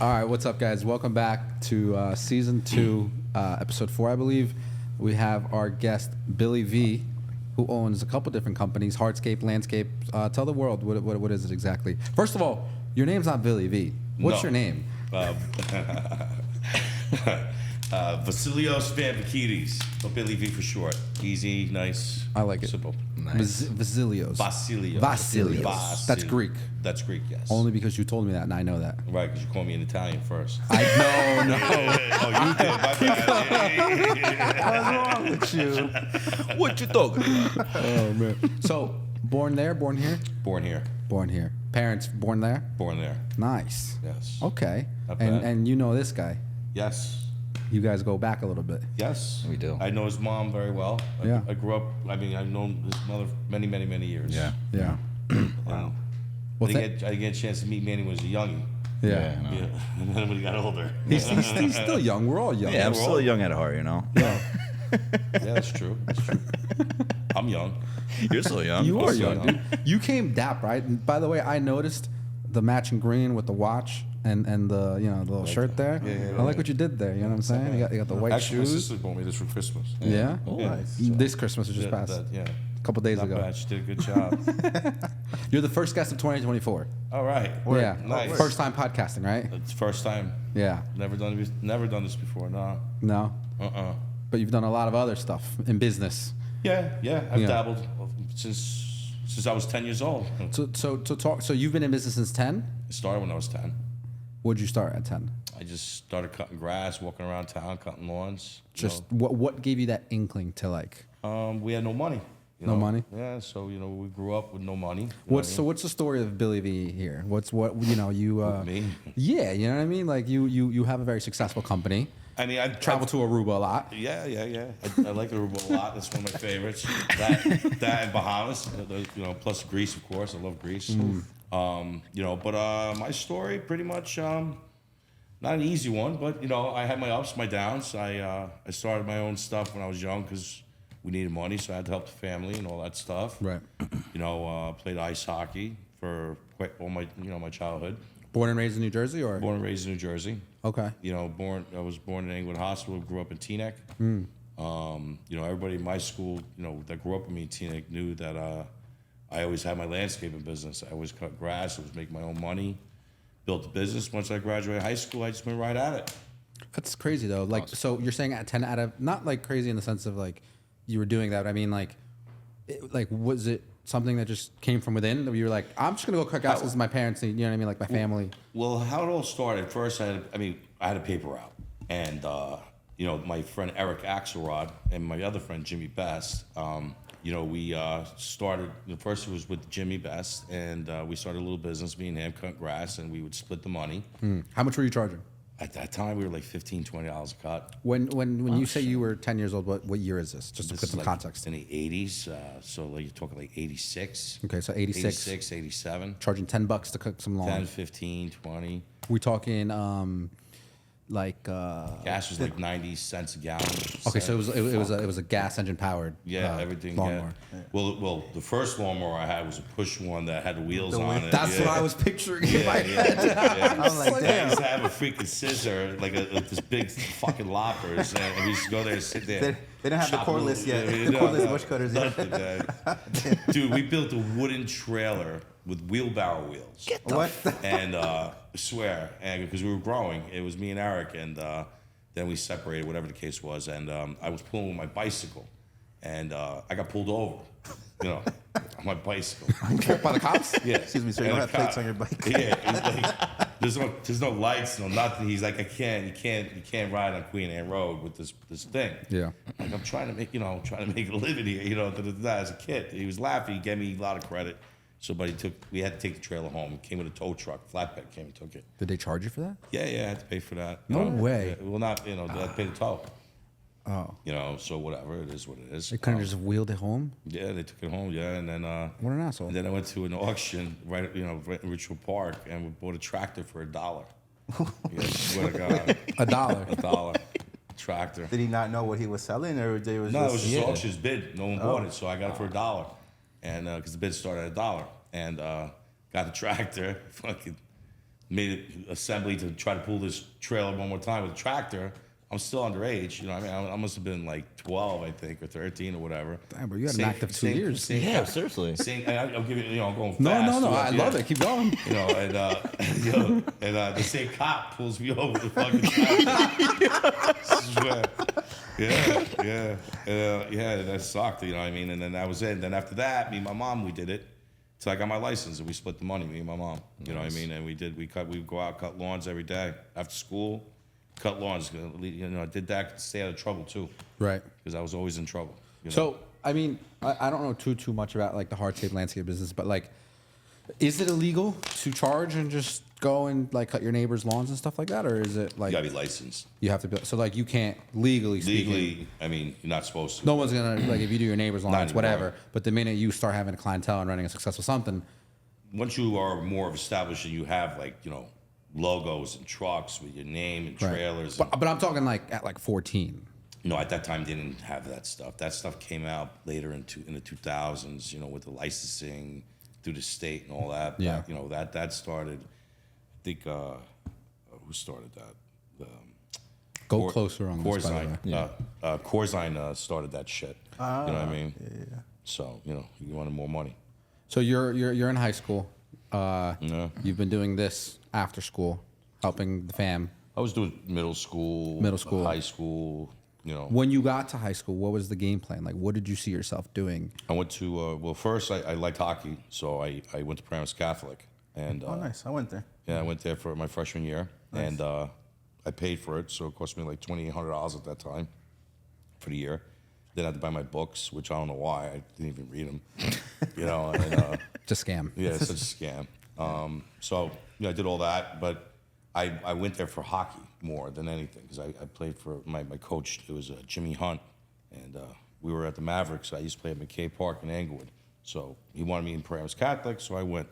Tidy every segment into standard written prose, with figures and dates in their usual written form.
All right, what's up, guys? Welcome back to season 2, episode 4, I believe. We have our guest Billy V, who owns a couple different companies, Hardscape, Landscape. Tell the world what is it exactly. First of all, your name's not Billy V. What's your name? Vasilios Vampakidis, or Billy V for short. Easy, nice. I like it. Simple. Nice. Vasilios. Vasilios. That's Greek. That's Greek, yes. Only because you told me that, and I know that. Right, because you called me in Italian first. No. Oh, you did. My bad. What's wrong with you? What you talking about? Oh, man. So, born there, born here? Born here. Born here. Parents born there? Born there. Nice. Yes. Okay. Not bad. And you know this guy. Yes. You guys go back a little bit. Yes. We do. I know his mom very well. Yeah. I grew up, I've known his mother many, many, many years. Yeah. Yeah. Wow. Well, I didn't get a chance to meet Manny when he was a youngie. Yeah. No. Yeah. And then when he got older. He's still young. We're all young. Yeah, I'm we're still all- young at heart, you know. Yeah. Yeah, that's true. That's true. I'm young. You're still young. You are still young, young. dude. You came dap, right? And by the way, I noticed the matching green with the watch and the the little shirt there. Yeah, I like what you did there. You know what I'm saying? You got the white Actually, my shoes. sister bought me this for Christmas. Yeah. Oh, Yeah. nice. This Christmas was just Yeah, passed. yeah. A couple days Not ago. bad. She did a good job. You're the first guest of 2024. All right. Yeah. Nice. First time podcasting, right? It's first time. Yeah. Never done this before. No. No. But you've done a lot of other stuff in business. Yeah. I've Yeah. dabbled since I was 10 years old. So you've been in business since 10? I started when I was 10. What'd you start at 10? I just started cutting grass, walking around town, cutting lawns. Just what gave you that inkling to like? We had no money. you No know? money? Yeah. So we grew up with no money. What's the story of Billy V here? Me? Yeah, you know what I mean. Like you have a very successful company. I mean, I Travel to Aruba a lot. Yeah. I like Aruba a lot. That's one of my favorites. That and Bahamas, plus Greece, of course. I love Greece. But my story pretty much not an easy one, but I had my ups, my downs. I started my own stuff when I was young because we needed money, so I had to help the family and all that stuff. Right. Played ice hockey for quite all my my childhood. Born and raised in New Jersey, or Born and raised in New Jersey. okay. I was born in Englewood Hospital, grew up in Teaneck. Everybody in my school, that grew up with me in Teaneck knew that I always had my landscaping business. I always cut grass, I was making my own money, built a business. Once I graduated high school, I just went right at it. That's crazy though. Like, so you're saying at 10 out of not like crazy in the sense of like you were doing that. I mean, was it something that just came from within? Or you were like, I'm just gonna go cut grass because my parents need, you know what I mean, like my family. Well, how it all started, first I had a paper route. And, my friend Eric Axelrod and my other friend Jimmy Best, we started, first it was with Jimmy Best, and we started a little business, me and him, cut grass, and we would split the money. How much were you charging? At that time, we were like $15, $20 a cut. When you say you were 10 years old, what year is this? Just to This put is some like context. in the 80s, so like you're talking like 86. Okay, so 86. 86, 87. Charging $10 to cook some lawn. 10, 15, 20. We talking Gas was like 90 cents a gallon. okay, so it was a gas engine powered Everything. lawnmower. Yeah. Well, the first lawnmower I had was a push one that had the wheels on it. That's what I was picturing in my head. Yeah. I'm like, I damn. used to have a freaking scissor, like this big fucking loppers, and we used to go there and sit there. They didn't have the chop cordless little- yet. The cordless bush cutters yet. nothing, man. Dude, we built a wooden trailer with wheelbarrow wheels. What? And I swear, and because we were growing, it was me and Eric, and then we separated, whatever the case was, and I was pulling with my bicycle, and I got pulled over, on my bicycle. By the cops? Yeah. Excuse me, sir, you And don't the have plates cop- on your bike. Yeah, it's like, there's no lights, no nothing. He's like, you can't ride on Queen Anne Road with this thing. Yeah. Like I'm trying to make a living here, as a kid. He was laughing, he gave me a lot of credit. So, but we had to take the trailer home. It came with a tow truck, flatbed came and took it. Did they charge you for that? Yeah, I had to pay for that. No way. Yeah, well, not, they had to pay the tow. Oh. So whatever, it is what it is. They couldn't have just wheeled it home? Yeah, they took it home, and then What an asshole. and then I went to an auction right in Richwood Park and we bought a tractor for $1. Yeah, I swear to God, $1. $1 tractor. Did he not know what he was selling, or they was No, it just... was just auction's bid. No one bought it, so I got it for $1. And because the bid started at $1, and got the tractor. Fucking made it assembly to try to pull this trailer one more time with a tractor. I'm still underage, you know. I mean, I must have been like 12, I think, or 13 or whatever. Damn, bro, you had an active 2 years. Yeah, seriously. I'll give you, you know, I'm going fast. No, I yeah. love it. Keep going. You know, and the same cop pulls me over the fucking tractor. Yeah, that sucked, you know what I mean? And then that was it. And then after that, me and my mom, we did it. So I got my license and we split the money, me and my mom. You know what I mean? And we would go out, cut lawns every day after school, cut lawns. You know, I did that to stay out of trouble too. Right. Because I was always in trouble. You know? So, I mean, I don't know too much about like the hardscape landscape business, but like, is it illegal to charge and just go and like cut your neighbor's lawns and stuff like that, or is it like you gotta be licensed. you have to be so like you can't legally speaking, Legally, I mean, you're not supposed to. no one's gonna like if you do your neighbor's lawns, anymore. whatever. But the minute you start having a clientele and running a successful something, Once you are more established and you have like, you know, logos and trucks with your name and right. trailers. But I'm talking like at like 14. No, at that time they didn't have that stuff. That stuff came out later in the 2000s, you know, with the licensing through the state and all that. Yeah. You know, that started, I think, who started that? Go closer on this, by the way. Corzine. Corzine started that shit. You know what I mean? Yeah. So, you know, you wanted more money. So you're in high school. Yeah. You've been doing this after school, helping the fam. I was doing middle school, high school, you know. When you got to high school, what was the game plan? Like, what did you see yourself doing? I went to, well, first I liked hockey, so I went to Paramus Catholic. And, Oh, nice. I went there. Yeah, I went there for my freshman year, and I paid for it, so it cost me like $2,800 at that time for the year. Then I had to buy my books, which I don't know why. I didn't even read them, you know. And, Just scam. yeah, it's such a scam. So, you know, I did all that, but I went there for hockey more than anything because I played for my coach. It was Jimmy Hunt, and we were at the Mavericks. I used to play at McKay Park in Englewood. So he wanted me in Paramus Catholic, so I went.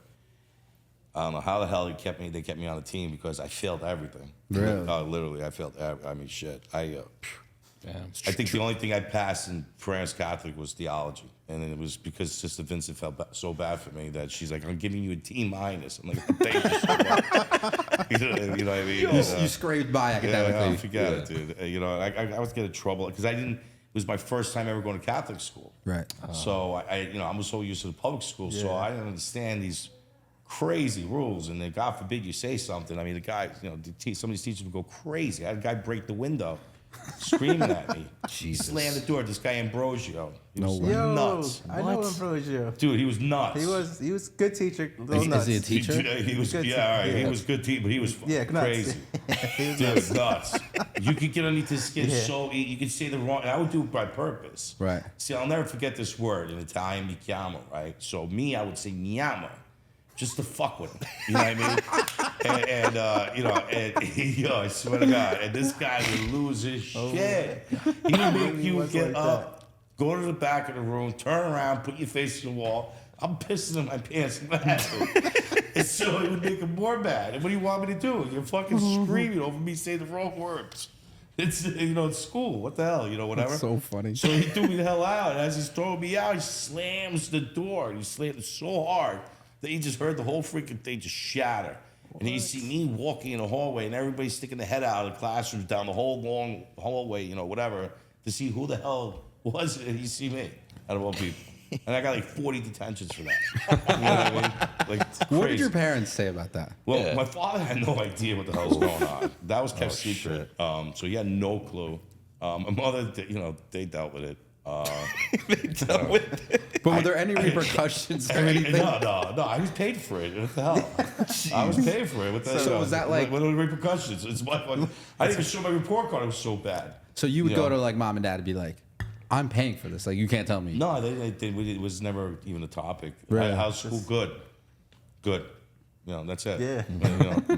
I don't know how the hell they kept me on the team because I failed everything. Really? Literally, I failed. I mean, shit. Damn. I think the only thing I passed in Paramus Catholic was theology, and then it was because Sister Vincent felt so bad for me that she's like, "I'm giving you a D-." I'm like, "Thank you so much." You know what I mean? You scraped by academically. Yeah, forget it, dude. You know, I was getting in trouble because I didn't. It was my first time ever going to Catholic school. Right. So I was so used to the public school, so I didn't understand these crazy rules. And then God forbid you say something. I mean, the guy, you know, some of these teachers would go crazy. I had a guy break the window, screaming at me. Jesus. Slammed the door. This guy Ambrosio. He was Yo, nuts. I know Ambrosio. Dude, he was nuts. He was a good teacher. Is he a teacher? He was Good yeah, all right. teacher. He was good teacher, but he was Yeah, nuts. crazy. He was Dude, nuts. nuts. You could get underneath his skin Yeah. so you could say the wrong. And I would do it by purpose. Right. See, I'll never forget this word in Italian, mi chiamo. Right. So me, I would say mi amo, just to fuck with him. You know what I mean? and you know, and yo, I swear to God, and this guy would lose his shit. He would make He you was get like up, go to the back of the room, turn around, put your face to the wall. I'm pissing in my pants laughing. And so it would make him more mad. And what do you want me to do? You're fucking screaming over me saying the wrong words. It's, you know, it's school. What the hell? You know, whatever. That's so funny. So he threw me the hell out. And as he's throwing me out, he slams the door. And he slammed it so hard that he just heard the whole freaking thing just shatter. And you see me walking in the hallway and everybody sticking their head out of the classrooms down the whole long hallway, you know, whatever, to see who the hell was it. And you see me out of all people. And I got like 40 detentions for that. You know what I mean? Like, it's What did crazy. your parents say about that? Well, Yeah. my father had no idea what the hell was going on. That was kept secret. So he had no clue. My mother, you know, they dealt with it. But were there any repercussions or anything? No, I was paid for it. What the hell? I was paid for it. What the So was that like- What are the repercussions? It's my fucking. I didn't even show my report card. It was so bad. So you would Yeah. go to like mom and dad and be like, "I'm paying for this. Like, you can't tell me." No, it was never even a topic. Right. How's school? Good. You know, that's it. Yeah. You know, Yeah.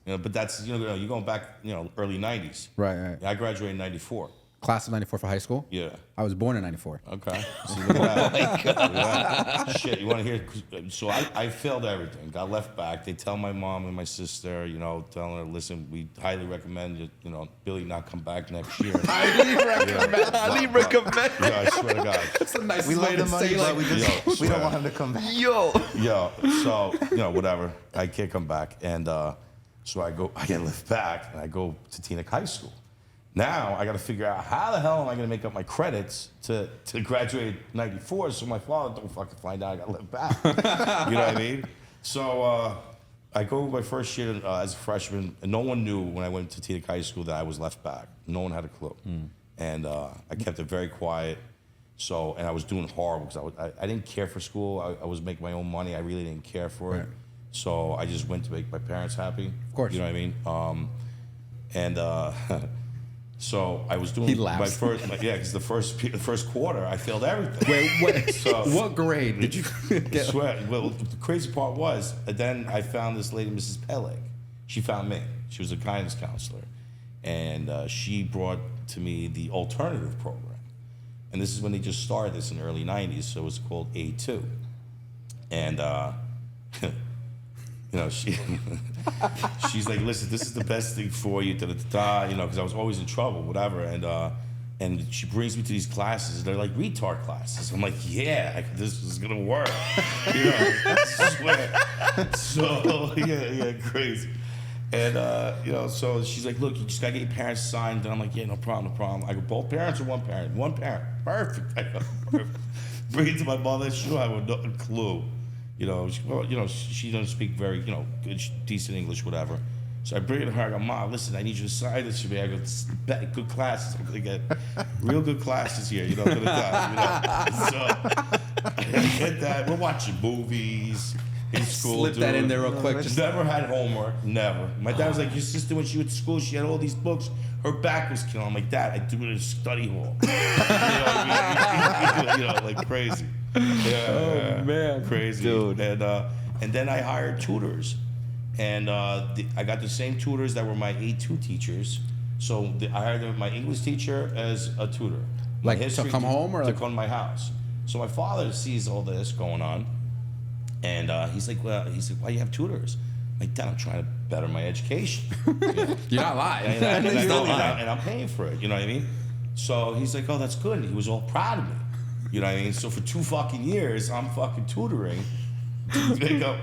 you know, but that's, you know, you're going back, you know, early 90s. Right. I graduated in 94. Class of '94 for high school. Yeah. I was born in '94. Okay. See, look at that. Look at that. Shit, you want to hear? So I failed everything. Got left back. They tell my mom and my sister, you know, telling her, listen, we highly recommend you know, Billy not come back next year. Highly recommend. Yeah, I swear to God. That's a nice We love the money, but we just we swear. don't want him to come back. Yo. Yo, so, you know, whatever. I can't come back. And So I get a lift back, and I go to Teaneck High School. Now I got to figure out how the hell am I going to make up my credits to graduate '94, so my father don't fucking find out I got lift back. You know what I mean? So I go my first year as a freshman, and no one knew when I went to Teaneck High School that I was left back. No one had a clue, and I kept it very quiet. So, and I was doing horrible because I didn't care for school. I was making my own money. I really didn't care for it. Right. So I just went to make my parents happy. Of course. You know what I mean? So I was doing He my laughs. first, because the first quarter I failed everything. Wait, So- what grade did you I get? swear. Well, the crazy part was, then I found this lady, Mrs. Peleg. She found me. She was a guidance counselor, and she brought to me the alternative program. And this is when they just started this in the early '90s, so it was called A2. And you know, she's like, listen, this is the best thing for you, you know, because I was always in trouble, whatever. And she brings me to these classes. They're like retard classes. I'm like, yeah, this is gonna work. You know, I swear. So yeah, crazy. And you know, so she's like, look, you just gotta get your parents signed. And I'm like, yeah, no problem. I go, both parents or one parent? One parent. Perfect. I go, perfect. Bring it to my mother. She don't have a clue. You know, she doesn't speak very, good, decent English, whatever. So I bring it to her. I go, Mom, listen, I need you to sign this for me. I go, this is good classes. I'm gonna get real good classes here. You know, So I get that. We're watching movies in school. Slip that in there real quick. Just never had homework. Never. My dad was like, your sister, when she went to school, she had all these books. Her back was killing. I'm like, Dad, I do it in a study hall. You know what I mean? Like crazy. Yeah, man. Crazy. Dude. And then I hired tutors. And I got the same tutors that were my A2 teachers. So I hired my English teacher as a tutor. My Like, to history come home or to like- come to my house. So my father sees all this going on. And he's like, why do you have tutors? I'm like, Dad, I'm trying to better my education. You're not lying. And I'm paying for it, you know what I mean? So he's like, oh, that's good. And he was all proud of me. You know what I mean? So for 2 fucking years, I'm fucking tutoring to pick up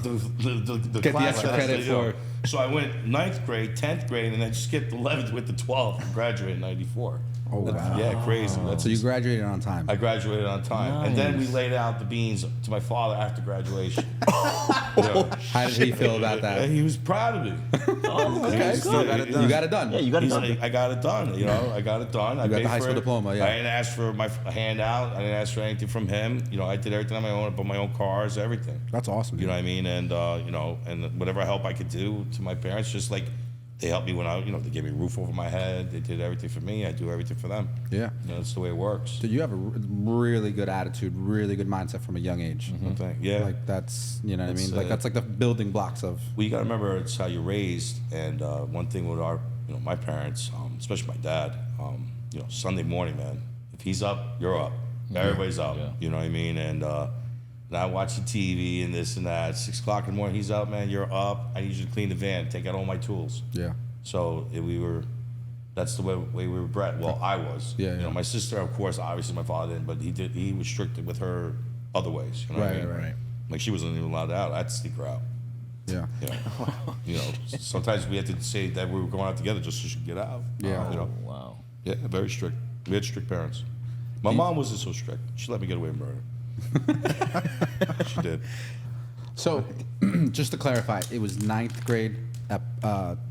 the Get the class extra that, credit you know. for- So I went 9th grade, 10th grade, and then skipped 11th with the 12th and graduated in '94. Oh, wow. Yeah, crazy. That's So you graduated on time. I graduated on time. And then we laid out the beans to my father after graduation. Yeah. How did he feel about And that? he was proud of me. Okay, Still you got it you got it done. Yeah, you got it He's done. like, I got it done. You know, I got it done. I got paid the high for school it. diploma, yeah. I didn't ask for my handout. I didn't ask for anything from him. You know, I did everything on my own. I bought my own cars, everything. That's awesome. You know what I mean? And and whatever help I could do to my parents, just like they helped me when they gave me a roof over my head. They did everything for me. I do everything for them. Yeah. You know, that's the way it works. Dude, you have a really good attitude, really good mindset from a young age. Yeah. Like that's, you know what I It's, mean? Like that's like the building blocks of. Well, you got to remember it's how you're raised, and one thing with my parents, especially my dad, Sunday morning, man, if he's up, you're up. Everybody's up. Yeah. You know what I mean? And not watching TV and this and that. 6 o'clock in the morning, he's up, man. You're up. I need you to clean the van, take out all my tools. Yeah. So that's the way we were bred. Well, I was. Yeah, You know, yeah. my sister, of course, obviously my father didn't, but he was strict with her other ways. You know what I Right, mean? right. Like she wasn't even allowed out. I had to sneak her out. Yeah. You know, sometimes we had to say that we were going out together just so she could get out. Yeah. You know, Wow. yeah, very strict. We had strict parents. My mom wasn't so strict. She let me get away with murder. She did. So, just to clarify, it was 9th grade at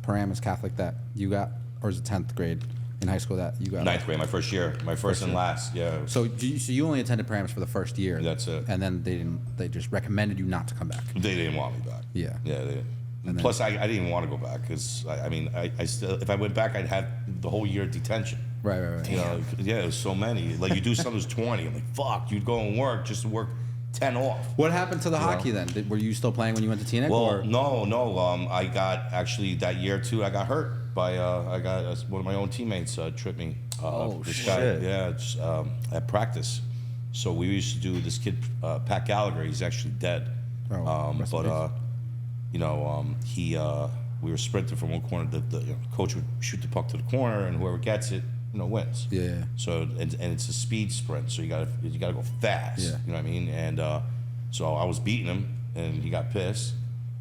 Paramus Catholic that you got, or is it 10th grade in high school that you got? 9th grade, my first year, my first and last. Yeah. So you only attended Paramus for the first year. That's it. And then they just recommended you not to come back. They didn't want me back. Yeah. Yeah. And then- Plus, I didn't even want to go back because I still, if I went back, I'd have the whole year of detention. Right. You know, yeah, there's so many. Like you do something that's 20. I'm like, fuck. You'd go and work just to work 10 off. What happened to the hockey then? Were you still playing when you went to Teaneck? Well, or? no. I got actually that year too. I got hurt by one of my own teammates tripped me. This shit. guy, yeah, it's, at practice. So we used to do this kid, Pat Gallagher. He's actually dead. Oh, rest in but peace. we were sprinting from one corner. The coach would shoot the puck to the corner, and whoever gets it, wins. Yeah. So and it's a speed sprint, so you gotta go fast. Yeah. You know what I mean? And so I was beating him, and he got pissed,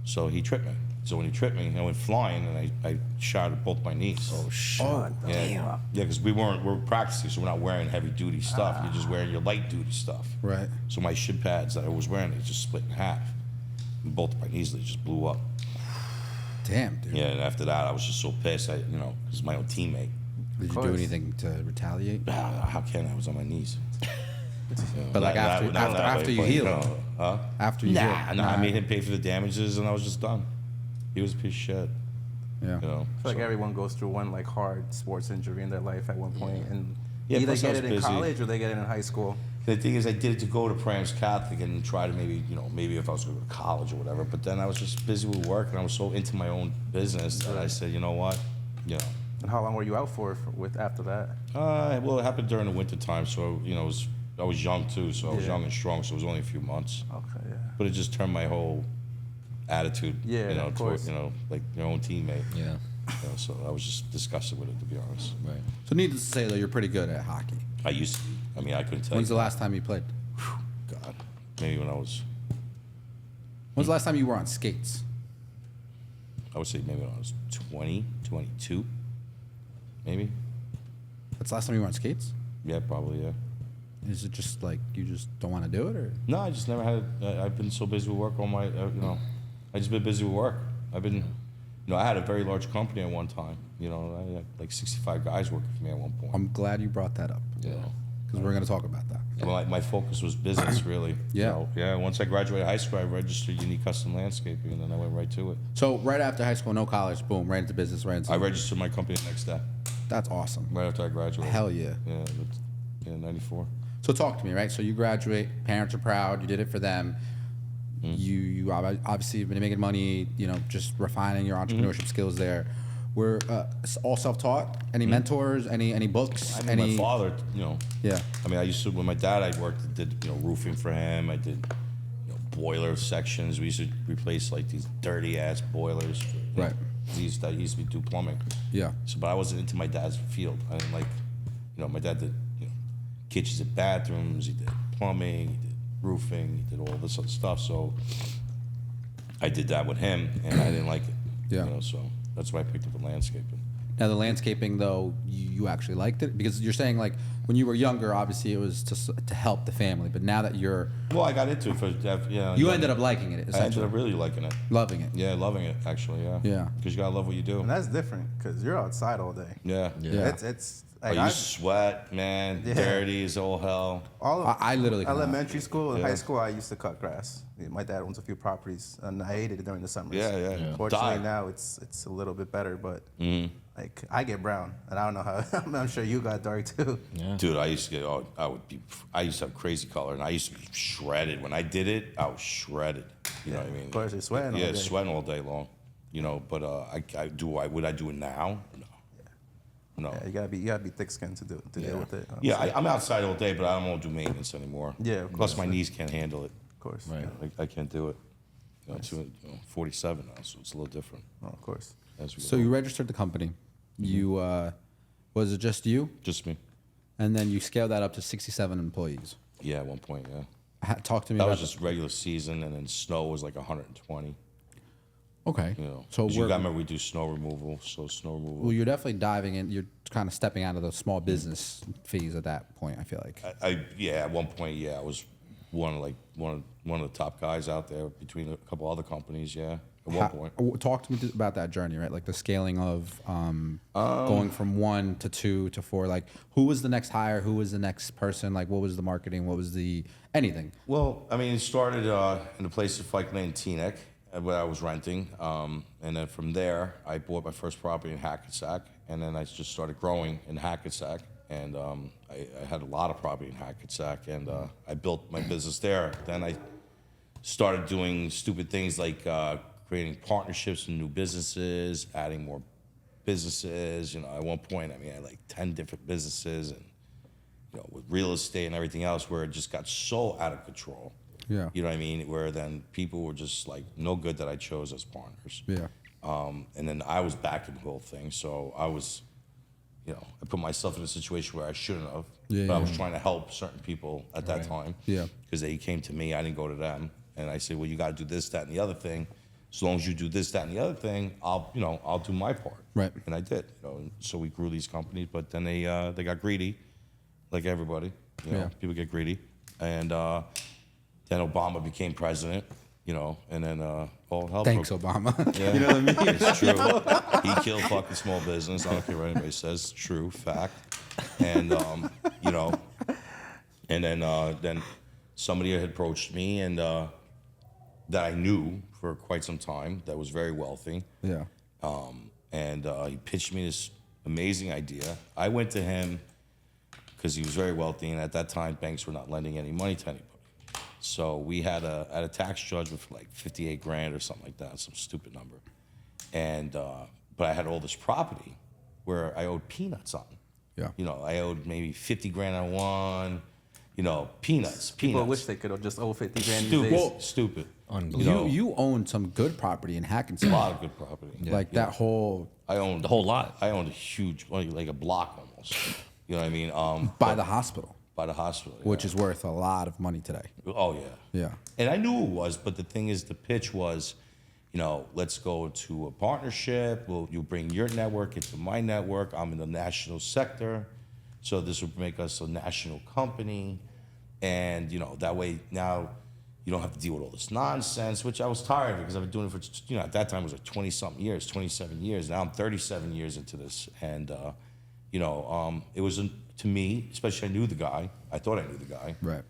so he tripped me. So when he tripped me, I went flying and I shattered both my knees. Oh shit! Yeah, because we're practicing, so we're not wearing heavy duty stuff. You're just wearing your light duty stuff. Right. So my shin pads that I was wearing, they just split in half. And both of my knees, they just blew up. Damn, dude. Yeah, and after that, I was just so pissed. Because my own teammate. Did you do course. anything to retaliate? How can I was on my knees? But like after you healed, Huh? after you Nah, healed. I made him pay for the damages, and I was just done. He was a piece of shit. Yeah. You know. I feel like so- everyone goes through one like hard sports injury in their life at one point, and Yeah, either plus I get was it in busy. college or they get it in high school. The thing is, I did it to go to Prams Catholic and try to maybe if I was going to go to college or whatever. But then I was just busy with work, and I was so into my own business that I said, you know what, And how long were you out for with after that? Well, it happened during the winter time, so I was young too, so I was Yeah. young and strong, so it was only a few months. Okay, yeah. But it just turned my whole attitude, Yeah, of toward, course. like your own teammate. Yeah. So I was just disgusted with it, to be honest. Right. So needless to say, though, you're pretty good at hockey. I used to. I mean, I couldn't tell When's the you. last time you played? God, maybe when I was, When's the last time you were on skates? I would say maybe when I was 20, 22, maybe. That's the last time you were on skates? Yeah, probably, yeah. Is it just like you just don't want to do it, or? No, I just never had. I've been so busy with work all my, I just been busy with work. I've been, I had a very large company at one time. I had like 65 guys working for me at one point. I'm glad you brought that up. Yeah. Because we're going to talk about that. Well, my focus was business, really. Yeah. Yeah. Once I graduated high school, I registered Unique Custom Landscaping, and then I went right to it. So right after high school, no college, boom, right into business, right into. I registered my company the next day, That's awesome. right after I graduated. Hell yeah. Yeah, 94. So talk to me, right? So you graduate, parents are proud, you did it for them. You obviously have been making money, just refining your entrepreneurship skills there. We're all self-taught. Any mentors? Any books? I mean, my father, Yeah. I mean, I used to, with my dad, I did roofing for him. I did, boiler sections. We used to replace like these dirty ass boilers. Right. He used to do plumbing. Yeah. So, but I wasn't into my dad's field. I didn't like, my dad did, kitchens and bathrooms. He did plumbing. He did roofing. He did all this other stuff. So I did that with him, and I didn't like it. Yeah. So that's why I picked up the landscaping. Now the landscaping, though, you actually liked it because you're saying like when you were younger, obviously it was to help the family, but now that you're, Well, I got into it for you ended up liking it, I ended essentially, up really liking it. loving it. Yeah, loving it actually. Yeah. Yeah. Because you gotta love what you do. And that's different because you're outside all day. Yeah. Yeah. It's Oh, like you I, sweat, man. Yeah. Dirty as all hell. all of I literally cannot. elementary school and Yeah. high school. I used to cut grass. My dad owns a few properties, and I hated it during the summers. Yeah. Fortunately, Die. now it's a little bit better, but Mm-hmm. like I get brown, and I don't know how. I'm sure you got dark too. Yeah. Dude, I used to get. I used to have crazy color, and I used to be shredded. When I did it, I was shredded. You know what I mean? Of course, you're sweating. Yeah, all day. sweating all day long. But would I do it now? No. Yeah, you gotta be thick-skinned to deal with it. Yeah, I'm outside all day, but I don't want to do maintenance anymore. Yeah, of Plus, course. my knees can't handle it. Of course. Right. I can't do it. 47 now, so it's a little different. Oh, of course. As we So go. you registered the company. You was it just you, Just me. and then you scaled that up to 67 employees. Yeah, at one point, yeah. Talk to me That about was just regular season, and then snow was like 120. Okay. So So you we're, got remember we do snow removal, so snow removal. well, you're definitely diving in. You're kind of stepping out of the small business phase at that point. I feel like. At one point, yeah, I was one of the top guys out there between a couple other companies. Yeah, at one point. Talk to me about that journey, right? Like the scaling of going from 1 to 2 to 4. Like, who was the next hire? Who was the next person? Like, what was the marketing? What was the anything? Well, I mean, it started in a place in Fike Lane, Teaneck, where I was renting, and then from there, I bought my first property in Hackensack, and then I just started growing in Hackensack, and I had a lot of property in Hackensack, and I built my business there. Then I started doing stupid things like creating partnerships with new businesses, adding more businesses. At one point, I mean, I had like 10 different businesses, and with real estate and everything else, where it just got so out of control. Yeah. You know what I mean? Where then people were just like no good that I chose as partners. Yeah. And then I was backing the whole thing, so I was, I put myself in a situation where I shouldn't have. Yeah, but I yeah. was trying to help certain people at that time. Yeah. Because they came to me, I didn't go to them, and I said, well, you got to do this, that, and the other thing. as long as you do this, that, and the other thing, I'll do my part. Right. And I did. And so we grew these companies, but then they got greedy, like everybody. Yeah. People get greedy, and then Obama became president. And then all hell Thanks, broke. Obama. Yeah. You know what I mean? It's true. He killed fucking small business. I don't care what anybody says. It's true, fact. And and then somebody had approached me and that I knew for quite some time that was very wealthy. Yeah. And he pitched me this amazing idea. I went to him because he was very wealthy, and at that time, banks were not lending any money to anybody. So we had a tax judgment for like 58 grand or something like that, some stupid number. And but I had all this property where I owed peanuts on. Yeah. I owed maybe 50 grand on one. Peanuts. People wish they could have just owe 50 grand these Stupid. days. Stupid. Unbelievable. You own some good property in A Hackensack. lot of good property. Like that whole I owned The whole lot. I owned a huge, like a block almost. You know what I mean? by the hospital, By the hospital. Yeah. which is worth a lot of money today. Oh yeah. Yeah. And I knew it was, but the thing is, the pitch was, let's go to a partnership. You bring your network into my network. I'm in the national sector, so this would make us a national company, and that way now you don't have to deal with all this nonsense, which I was tired of because I've been doing it for at that time it was like 20-something years, 27 years. Now I'm 37 years into this, and it was to me, especially I knew the guy. I thought I knew the guy. Right.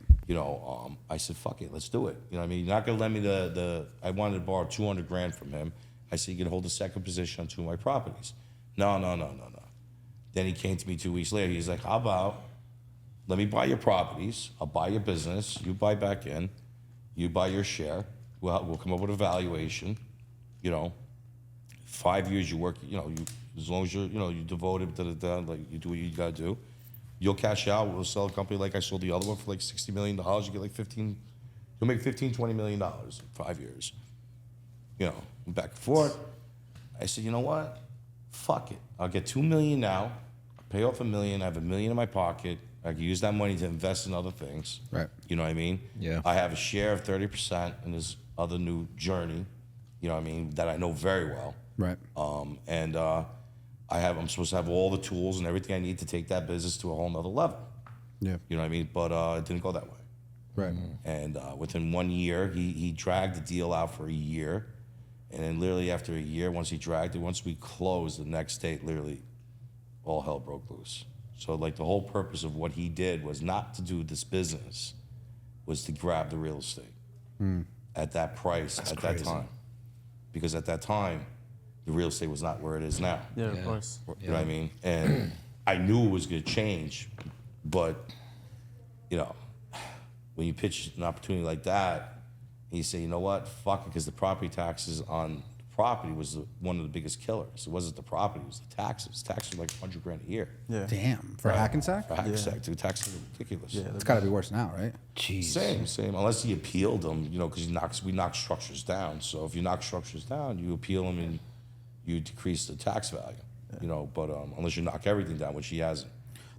I said, fuck it, let's do it. You're not gonna lend me I wanted to borrow 200 grand from him. I said, you can hold the second position on 2 of my properties. No. Then he came to me 2 weeks later. He's like, how about, let me buy your properties. I'll buy your business. You buy back in. You buy your share. We'll come up with a valuation. 5 years you work, as long as you devoted like you do what you gotta do. You'll cash out. We'll sell a company like I sold the other one for like $60 million. You get like you'll make $15-20 million in 5 years. Back and forth. I said, you know what? Fuck it. I'll get $2 million now. I'll pay off $1 million. I have $1 million in my pocket. I can use that money to invest in other things. Right. You know what I mean? Yeah. I have a share of 30% in this other new journey. You know what I mean? That I know very well. Right. And I'm supposed to have all the tools and everything I need to take that business to a whole nother level. Yeah. You know what I mean? But it didn't go that way. Right. And within 1 year, he dragged the deal out for a year. And then literally after a year, once we closed the next day, literally all hell broke loose. So like the whole purpose of what he did was not to do this business, was to grab the real estate at that price at that time. Because at that time, the real estate was not where it is now. Yeah, of course. You know what I mean? And I knew it was going to change, but, when you pitch an opportunity like that, and you say, you know what, fuck it, because the property taxes on the property was one of the biggest killers. It wasn't the property, it was the taxes. Taxes were like 100 grand a year. Yeah. Damn. For Hackensack? For Hackensack, dude, taxes are ridiculous. Yeah, It's got to be worse now, right? Jeez. Same. Unless he appealed them, because we knock structures down. So if you knock structures down, you appeal them and you decrease the tax value. But unless you knock everything down, which he hasn't.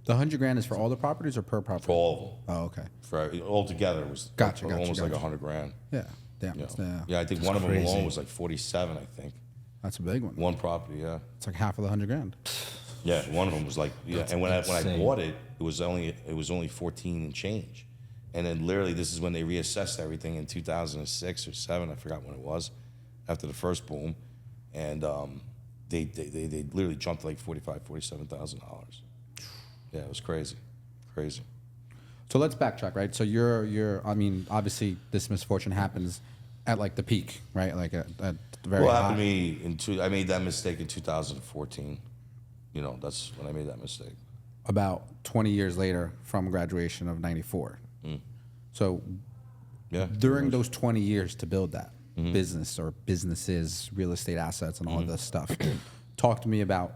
The 100 grand is for all the properties or per property? For all of them. Oh, okay. For altogether, it was Gotcha, almost like gotcha. 100 grand. Yeah. Damn. You It's, know? Yeah, I think one of them crazy. alone was like 47. I think That's a big one. one property. Yeah, It's like half of the 100 grand. yeah. One of them was like And when I insane. bought it, it was only 14 and change. And then literally, this is when they reassessed everything in 2006 or 7. I forgot when it was, after the first boom, and they literally jumped to like $47,000. Yeah, it was crazy. So let's backtrack, right? So I mean, obviously this misfortune happens at like the peak, right? Like at the very What high. happened to me I made that mistake in 2014. That's when I made that mistake. About 20 years later from graduation of 94. So Yeah. during those 20 years to build that business or businesses, real estate assets and all of this stuff, talk to me about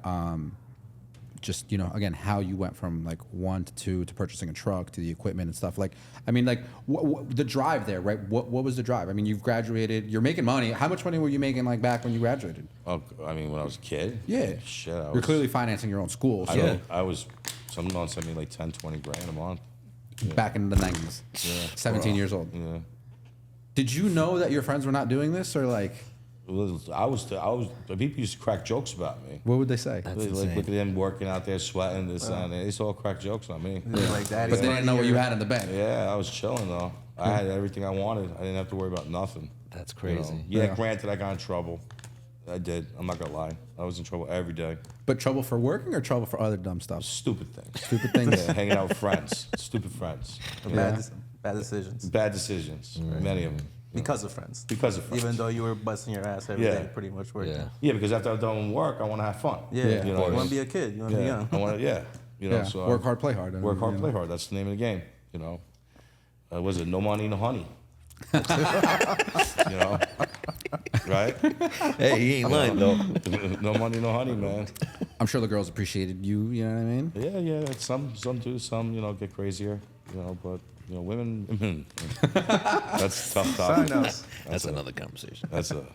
just, again, how you went from like 1 to 2 to purchasing a truck to the equipment and stuff. Like, I mean, like the drive there, right? What was the drive? I mean, you've graduated, you're making money. How much money were you making like back when you graduated? Oh, I mean, when I was a kid. Yeah. Shit, You're clearly financing your own school. So I was. Some months sent me like 10, 20 grand a month. back in the 90s, 17 years old. Yeah. Did you know that your friends were not doing this or like? People used to crack jokes about me. What would they say? That's Like, insane. look at him working out there, sweating, this and that. They used to all crack jokes on me. Like that. But they didn't know what you had in the bank. Yeah, I was chilling though. I had everything I wanted. I didn't have to worry about nothing. That's you know. crazy. Yeah, Yeah. granted, I got in trouble. I did. I'm not gonna lie. I was in trouble every day. But trouble for working or trouble for other dumb stuff? Stupid things. Stupid things. Yeah, hanging out with friends. Stupid friends. Bad decisions. Bad decisions. Many of them. Because of friends. Because of friends. Even though you were busting your ass every day, Yeah. pretty much working. Yeah. Yeah, because after I'm done with work, I want to have fun. Yeah. You know, You want to be a kid. You want to be yeah. young. I want to. Yeah. You know. Yeah. So Work hard, play hard. I Work mean, hard, you play know. hard. That's the name of the game. You know. Was it no money, no honey? You know. Right? Hey, he ain't lying though. No money, no honey, man. I'm sure the girls appreciated you. You know what I mean? Yeah, yeah. Some do. Some, get crazier. But women. That's a tough topic. Something else. That's another conversation. That's a.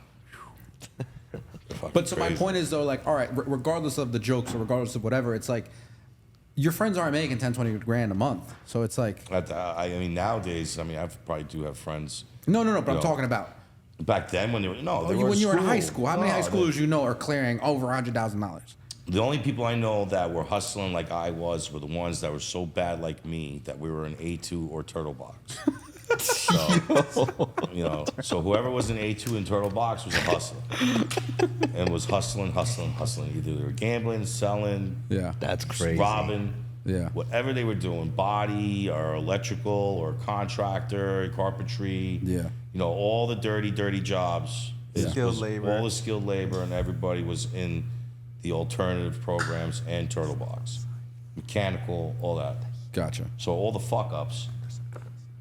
But so my crazy. point is though, like, all right, regardless of the jokes or regardless of whatever, it's like your friends aren't making 10, 20 grand a month. So it's like, I mean, nowadays, I probably do have friends. no, but I'm No. talking about Back then, when they were when you were in high school. How many high No, schoolers you know are clearing over $100,000? The only people I know that were hustling like I was were the ones that were so bad like me that we were in A2 or Turtle Box. So whoever was in A2 and Turtle Box was a hustler. And was hustling. Either they were gambling, selling, Yeah. That's crazy. robbing, Yeah. whatever they were doing, body or electrical or contractor, carpentry. Yeah. All the dirty jobs. Skilled labor. All the skilled labor, and everybody was in the alternative programs and Turtle Box. Mechanical, all that. Gotcha. So all the fuck ups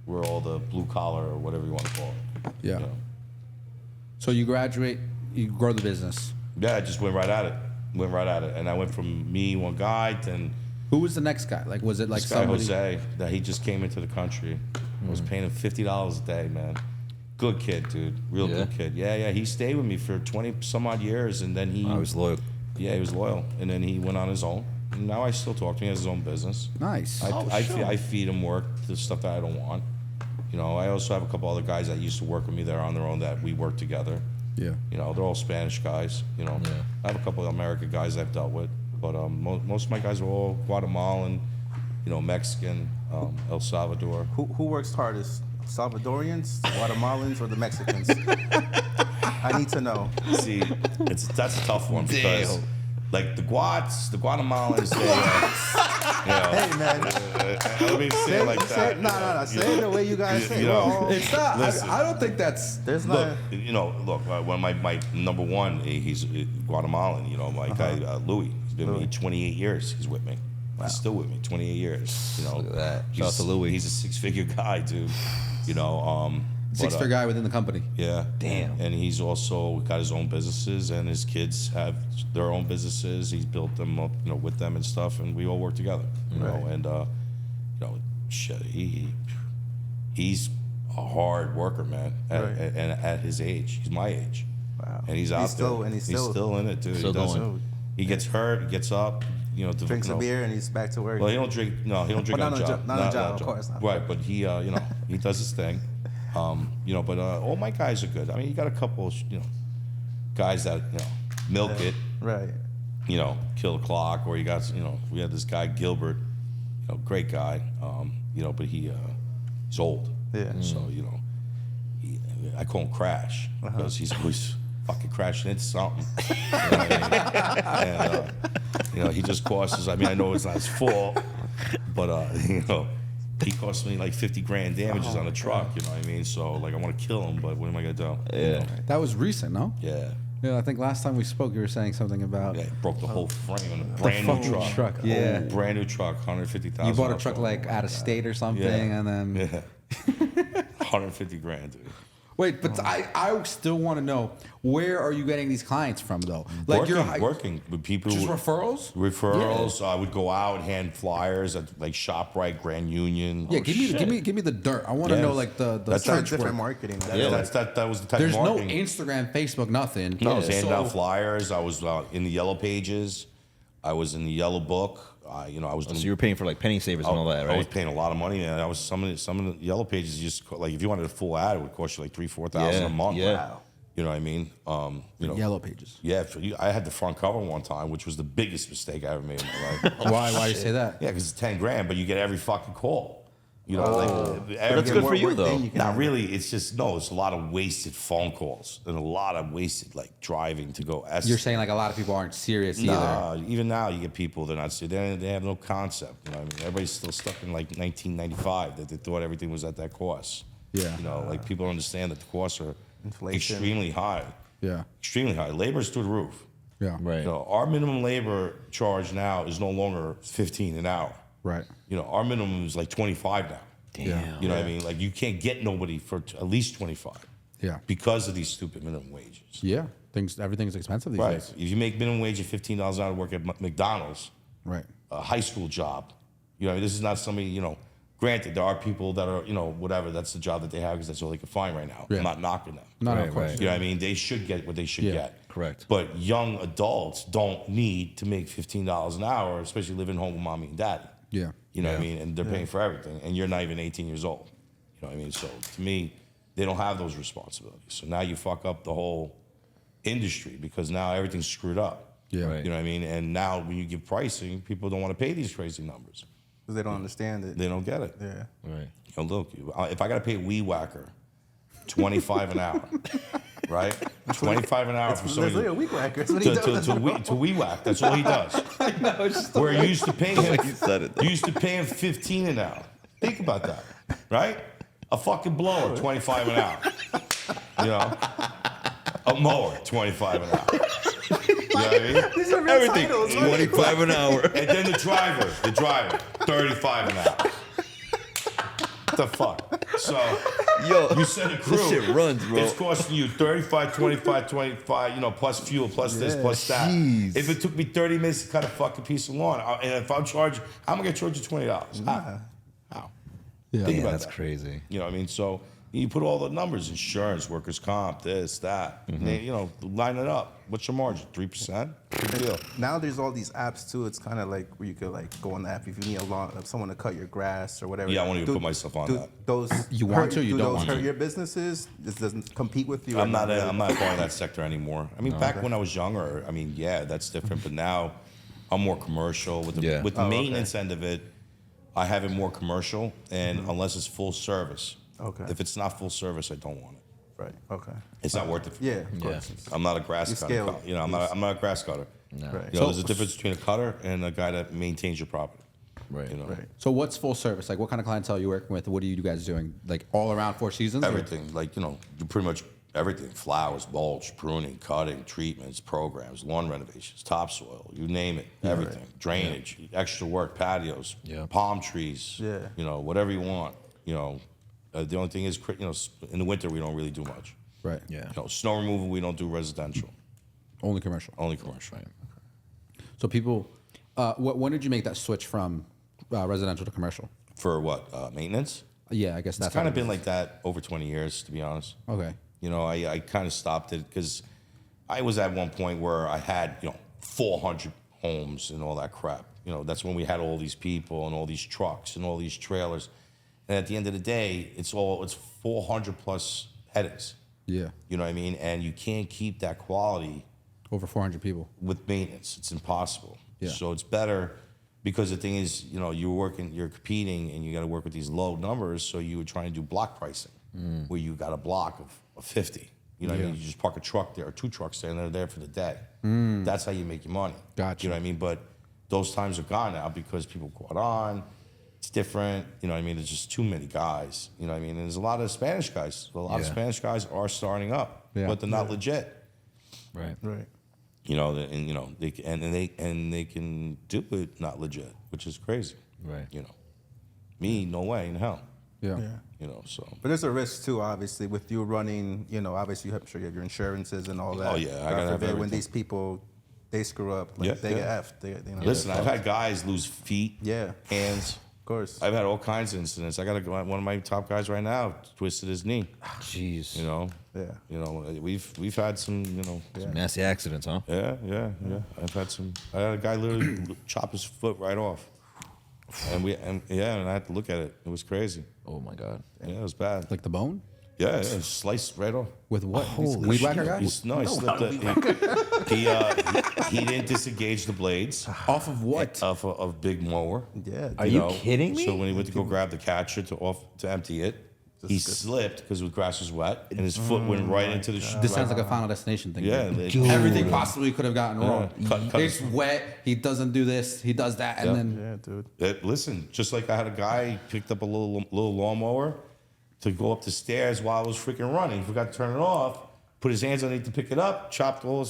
were all the blue collar or whatever you want to call it. Yeah. You know? So you graduate, you grow the business. Yeah, I just went right at it. And I went from me, one guy, then Who was the next guy? Like, was it like this guy somebody? Jose, that he just came into the country. I was paying him $50 a day, man. Good kid, dude. Real Yeah? good kid. Yeah. He stayed with me for 20 some odd years, and then he. I was loyal. Yeah, he was loyal, and then he went on his own. And now I still talk to him. He has his own business. Nice. I feed him work, the stuff that I don't want. I also have a couple other guys that used to work with me that are on their own that we work together. Yeah. They're all Spanish guys. I have a couple of American guys I've dealt with, but most of my guys are all Guatemalan, Mexican, El Salvador. Who works hardest? Salvadorians, Guatemalans, or the Mexicans? I need to know. See, that's a tough one because, Damn. like the Guatemalans, they, Hey, man. let me say it like that. No. Say it the way you guys say it. You know. We're all- It's not. Listen. I don't think that's. There's Look, not. when my number one, he's Guatemalan. My guy Louis, he's been with me 28 years. He's with me. He's still with me 28 years. Look at that. Shout out He's- to Louis. He's a six-figure guy, dude. Six-figure guy within the company. Yeah. Damn. And he's also got his own businesses, and his kids have their own businesses. He's built them up, with them and stuff, and we all work together. You know, and shit, he's a hard worker, man. And at his age, he's my age. Wow. And he's out still, there. And he's still still in it, dude. Still he doesn't. going. He gets hurt. He gets up. drinks a beer and he's back to work. Well, he don't drink. No, he don't drink Well, on not the on job. not on the job, of course not. Right, but he, he does his thing. But all my guys are good. I mean, you got a couple, guys that milk it, Right. kill the clock, or you got, we had this guy Gilbert, great guy, but he's old. Yeah. So I call him Crash because he's always fucking crashing into something. You know what I mean? And he just costs us. I mean, I know it's not his fault, but he cost me like 50 grand damages on the truck. You know what I mean? So like, I want to kill him, but what am I gonna do? Yeah. That was recent, no? Yeah. Yeah, I think last time we spoke, you were saying something about Yeah, it broke the whole frame on a brand new fucking truck. truck, yeah. Oh, brand new truck, 150,000. you bought a truck like out of state or something, and then Yeah. 150 grand, dude. wait. But I still want to know, where are you getting these clients from though? Like Working with people. just who- referrals. Referrals. I would go out, hand flyers at like ShopRite, Grand Union. Yeah, give me the dirt. I want to Yeah. know like the That's trench Different work. marketing. That was the type There's of no marketing. Instagram, Facebook, nothing. No, I was handing So- out flyers. I was in the Yellow Pages. I was in the Yellow Book. I was doing. So you were paying for like penny savers and all that, I was right? paying a lot of money, and I was some of the Yellow Pages. Just like if you wanted a full ad, it would cost you like $3,000-4,000 a month. Yeah. Wow. You know what I mean? Yellow pages. Yeah, I had the front cover one time, which was the biggest mistake I ever made in my life. Why you say that? Yeah, because it's 10 grand, but you get every fucking call. You know, That's every, good for you, though. not really. It's just it's a lot of wasted phone calls and a lot of wasted like driving to go. You're saying like a lot of people aren't serious either. Nah, even now you get people they're not serious. They have no concept. You know, what I mean, everybody's still stuck in like 1995 that they thought everything was at that cost. Yeah. You know, like people don't understand that the costs are Inflation. extremely high. Yeah. Extremely high. Labor's through the roof. Yeah. Right. You know, our minimum labor charge now is no longer 15 an hour. Right. You know, our minimum is like 25 now. Damn. Yeah. You know what I mean? Like you can't get nobody for at least 25 Yeah. because of these stupid minimum wages. Yeah. Everything's expensive these Right. days. If you make minimum wage of $15 an hour to work at McDonald's, Right. a high school job, you know, this is not somebody, you know, granted, there are people that are, you know, whatever, that's the job that they have because that's all they can find right now. Yeah. I'm not knocking them. No, Right, of course. right. You know what I mean? They should get what they should Yeah. get. Correct. But young adults don't need to make $15 an hour, especially living home with mommy and daddy. Yeah. You know what I mean? And they're paying for everything. And you're not even 18 years old. You know what I mean? So to me, they don't have those responsibilities. So now you fuck up the whole industry because now everything's screwed up. Yeah. Right. You know what I mean? And now when you give pricing, people don't want to pay these crazy numbers. Because they don't understand it. They don't get it. Yeah. Right. You know, look, if I got to pay Weed Whacker 25 an hour, right? 25 an hour for That's somebody really a week whacker. That's what he does. to weed whack. That's all he does. Where you used to pay him, You said it, though. you used to pay him 15 an hour. Think about that, right? A fucking blower, 25 an hour. You know, a mower, 25 an hour. You know what I mean? These are real Everything. titles. 25 an hour. And then the driver, 35 an hour. What the fuck? So Yo, you send a crew. this shit runs, bro. It's costing you 35, 25, 25, you know, plus fuel, plus this, plus that. jeez. If it took me 30 minutes to cut a fucking piece of lawn, and if I'm charged, how am I going to charge you $20? How? Yeah. Think Yeah, about that's that. crazy. You know what I mean? So you put all the numbers, insurance, workers' comp, this, that. And they, you know, line it up. What's your margin? 3%? Good deal. Now there's all these apps too. It's kind of like where you could like go on the app if you need someone to cut your grass or whatever. Yeah, I won't even put myself on that. Those You want to or you do don't those want hurt to? your businesses? This doesn't compete with you. or I'm not really? part of that sector anymore. I mean, back when I was younger, I mean, yeah, that's different. But now, I'm more commercial with the Yeah. with the Oh, okay. maintenance end of it. I have it more commercial, and unless it's full service. Okay. If it's not full service, I don't want it. Right. Okay. It's not worth it. For me. Yeah. Of course. I'm not a grass You cutter. scale. You know, I'm not a grass cutter. No. Right. You know, there's a difference between a cutter and a guy that maintains your property. Right. You know, Right. So what's full service? Like what kind of clientele are you working with? What are you guys doing? Like all around Four Seasons? or- everything. Like, you know, do pretty much everything: flowers, mulch, pruning, cutting, treatments, programs, lawn renovations, topsoil, you name it, everything. Drainage, extra work, patios, Yeah. palm trees, Yeah. you know, whatever you want. You know, the only thing is, you know, in the winter we don't really do much. Right. Yeah. You know, snow removal we don't do residential, Only commercial. only commercial. So people, when did you make that switch from residential to commercial? For what maintenance? Yeah, I guess that's It's kind how of it been is. like that over 20 years, to be honest. Okay. You know, I kind of stopped it because I was at one point where I had, you know, 400 homes and all that crap. You know, that's when we had all these people and all these trucks and all these trailers. And at the end of the day, it's 400 plus headings. Yeah. You know what I mean? And you can't keep that quality Over 400 people. with maintenance. It's impossible. Yeah. So it's better because the thing is, you know, you're competing and you got to work with these low numbers. So you would try and do block pricing where you got a block of 50. You know what I mean? You just park a truck there or two trucks there and they're there for the day. That's how you make your money. Gotcha. You know what I mean? But those times are gone now because people caught on. It's different. You know what I mean? There's just too many guys. You know what I mean? And there's a lot of Spanish guys. A lot of Yeah. Spanish guys are starting up, Yeah. but they're not legit. Right. Right. You know, and you know they they can do it not legit, which is crazy. Right. You know, me no way in hell. Yeah. Yeah. You know, so But there's a risk too, obviously, with you running. You know, obviously, I'm sure you have your insurances and all that. Oh, yeah, I God gotta have forbid when everything. these people they screw up, like Yeah, they yeah. get effed. They, you know, listen, they're I've fucked. had guys lose feet, Yeah. hands. Of course. I've had all kinds of incidents. I got to go. One of my top guys right now twisted his knee. Jeez. You know. Yeah. You know, we've had some. You know. Some nasty accidents, huh? Yeah. I've had some. I had a guy literally chop his foot right off, and I had to look at it. It was crazy. Oh my God. Yeah, it was bad. Like the bone? Yeah, yeah, sliced right off. With what? Holy Weed shit. whacker guy? No, he slipped it. He didn't disengage the blades Off of what? of big mower. Yeah. Are you kidding me? So when he went to go grab the catcher to empty it, he slipped because the grass was wet, and his foot went right into the. This sounds like a Final Destination thing. Yeah, dude. they- Everything possibly could have gotten wrong. Cut It's his- wet. He doesn't do this. He does that, and Yeah. then Yeah, dude. Listen, just like I had a guy picked up a little lawnmower to go up the stairs while I was freaking running. He forgot to turn it off. Put his hands underneath to pick it up. Chopped all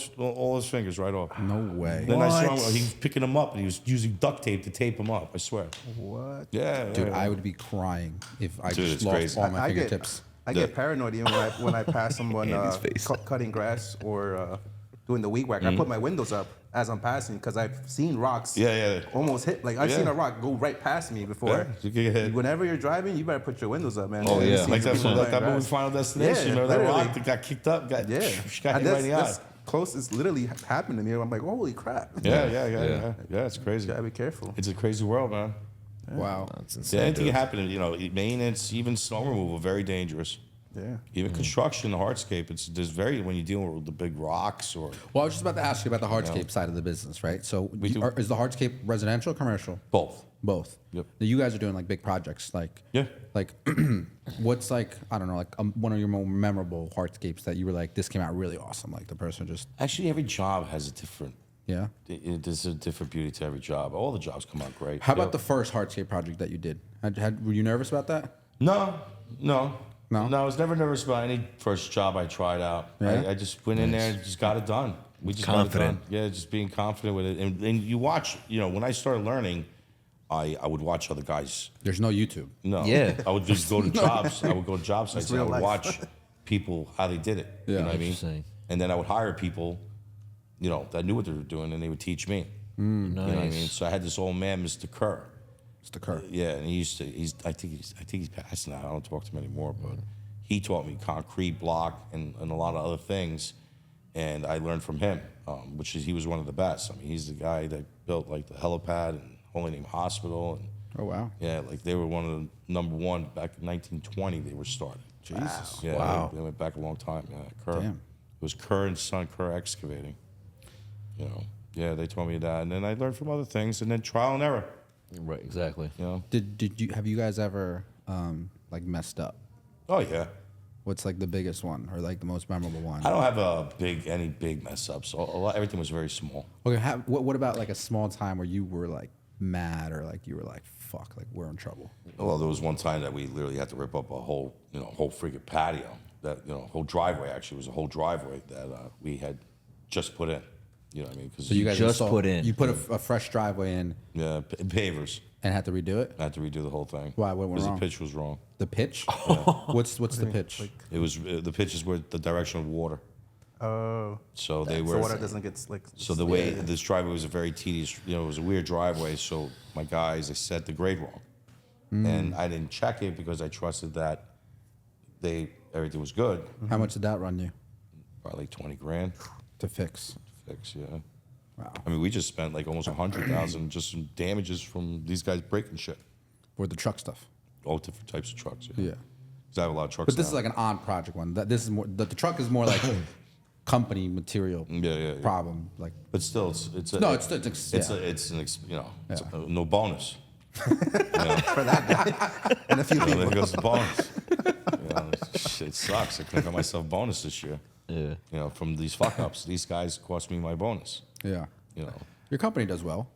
his fingers right off. no way. Then I saw What? him. He was picking them up, and he was using duct tape to tape them up. I swear. What? Yeah, Dude, yeah. I would be crying if I Dude, just it's lost crazy. all my I get fingertips. I get paranoid even when I pass someone Andy's face. cutting grass or doing the weed whack. I put my windows up as I'm passing because I've seen rocks. Yeah. Almost hit. Like I've Yeah. seen a rock go right past me before. Yeah, you can get hit. Whenever you're driving, you better put your windows up, man. Oh, You yeah. see Like that, people like cutting that movie grass. Final Destination. Yeah, Remember that literally. rock that got kicked up? Got Yeah, got And hit right in the eye. that's close. It's literally happened to me. I'm like, holy crap. Yeah. It's crazy. Gotta be careful. It's a crazy world, man. Wow. That's Yeah, insane. anything dude. can happen. Maintenance, even snow removal, very dangerous. Yeah. Even construction, the hardscape, there's very when you're dealing with the big rocks or Well, I was just about to ask you about the hardscape side of the business, right? So, do. is the hardscape residential or commercial? both. Both. Yep. Now, you guys are doing like big projects, like Yeah. Like, what's like I don't know, like one of your more memorable hardscapes that you were like, this came out really awesome. Like the person just Actually, every job has a different. yeah. There's a different beauty to every job. All the jobs come out great. How about Yeah. the first hardscape project that you did? Were you nervous about that? No. No? I was never nervous about any first job I tried out. Yeah? I just went in there and just got it done. We just Confident. Got it done. Yeah, just being confident with it. And you watch, when I started learning, I would watch other guys. There's no YouTube. No. Yeah. I would just go to jobs. I would go to job sites and I real would life. watch people, how they did it. Yeah. You know what I mean? Interesting. And then I would hire people, that knew what they were doing and they would teach me. You know what I mean? So I had this old man, Mr. Kerr. It's the curve. Yeah, and I think he's passed now. I don't talk to him anymore, but he taught me concrete, block, and a lot of other things, and I learned from him, he was one of the best. I mean, he's the guy that built like the helipad and Holy Name Hospital, and Oh wow. yeah, like they were one of the number one back in 1920. They were started. Jesus. Yeah, Wow. They went back a long time. Yeah, Kerr. Damn. It was Kerr and Son, Kerr Excavating. Yeah, they told me that, and then I learned from other things, and then trial and error. Right, exactly. Have you guys ever like messed up? Oh yeah. What's like the biggest one or like the most memorable one? I don't have any big mess ups. Everything was very small. Okay, what about like a small time where you were like mad or like you were like, fuck, like we're in trouble? Well, there was one time that we literally had to rip up a whole freaking patio. That whole driveway actually was a whole driveway that we had just put in. You know what I mean? 'Cause So you guys Just put in. You put a fresh driveway in yeah, pavers. and had to redo it. I had to redo the whole thing. Why? What went Because wrong? the pitch was wrong. The pitch? What's the pitch? It was the pitch is where the direction of water. Oh. So they So were. water doesn't get like. So the way this driveway was a very tedious, it was a weird driveway. So my guys, they set the grade wrong, and I didn't check it because I trusted that everything was good. How much did that run you Probably like 20 grand to fix? to fix. Yeah. Wow. I mean, we just spent like almost 100,000 just in damages from these guys breaking shit. For the truck stuff. All different types of trucks. Yeah. 'Cause I have a lot of trucks. But this now. is like an on project one. This is more the truck is more like company material Yeah. problem. Like But still, it's a, no, it's yeah. no bonus. For that guy and a few There people. goes the bonus. It sucks. I couldn't get myself bonus this year. Yeah. From these fuck ups. These guys cost me my bonus. yeah. You know. Your company does well.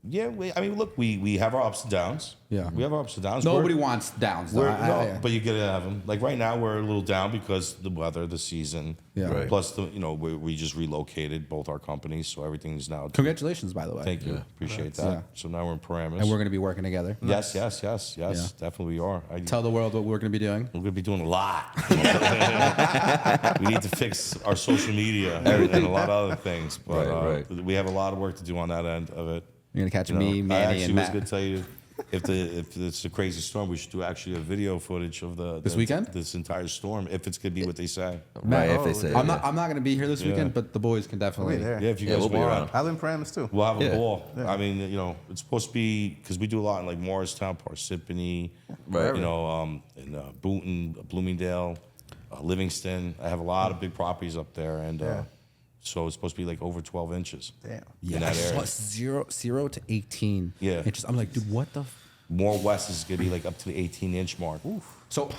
Yeah, look, we have our ups and downs. Yeah. We have our ups and downs. Nobody wants downs. Though. But you gotta have them. Like right now, we're a little down because the weather, the season. Yeah. Right. Plus, we just relocated both our companies, so everything's now. Congratulations, by the way. Thank you. Appreciate that. Yeah. So now we're in parameters. And we're going to be working together. Yes. Yeah. Definitely we are. Tell the world what we're going to be doing. We're gonna be doing a lot. We need to fix our social media and a lot of other things. But Right. we have a lot of work to do on that end of it. You're going to catch You know, me, I Manny, actually and was Matt. gonna tell you if it's a crazy storm, we should do actually a video footage of This weekend? this entire storm, if it's gonna be what they say. Right, if they oh, say I'm it, not going to be here this Yeah. weekend, but the boys can definitely. We'll be there. Yeah, if you Yeah, guys we'll be want, around. I'll in parameters too. we'll have a Yeah. ball. I mean, it's supposed to be because we do a lot in like Morristown, Parsippany, Right. in Boonton, Bloomingdale. Livingston. I have a lot of big properties up there, and Yeah. so it's supposed to be like over 12 inches. Damn. In that I saw area. 0 to 18 Yeah. inches. I'm like, dude, what the? More west is gonna be like up to the 18-inch mark. So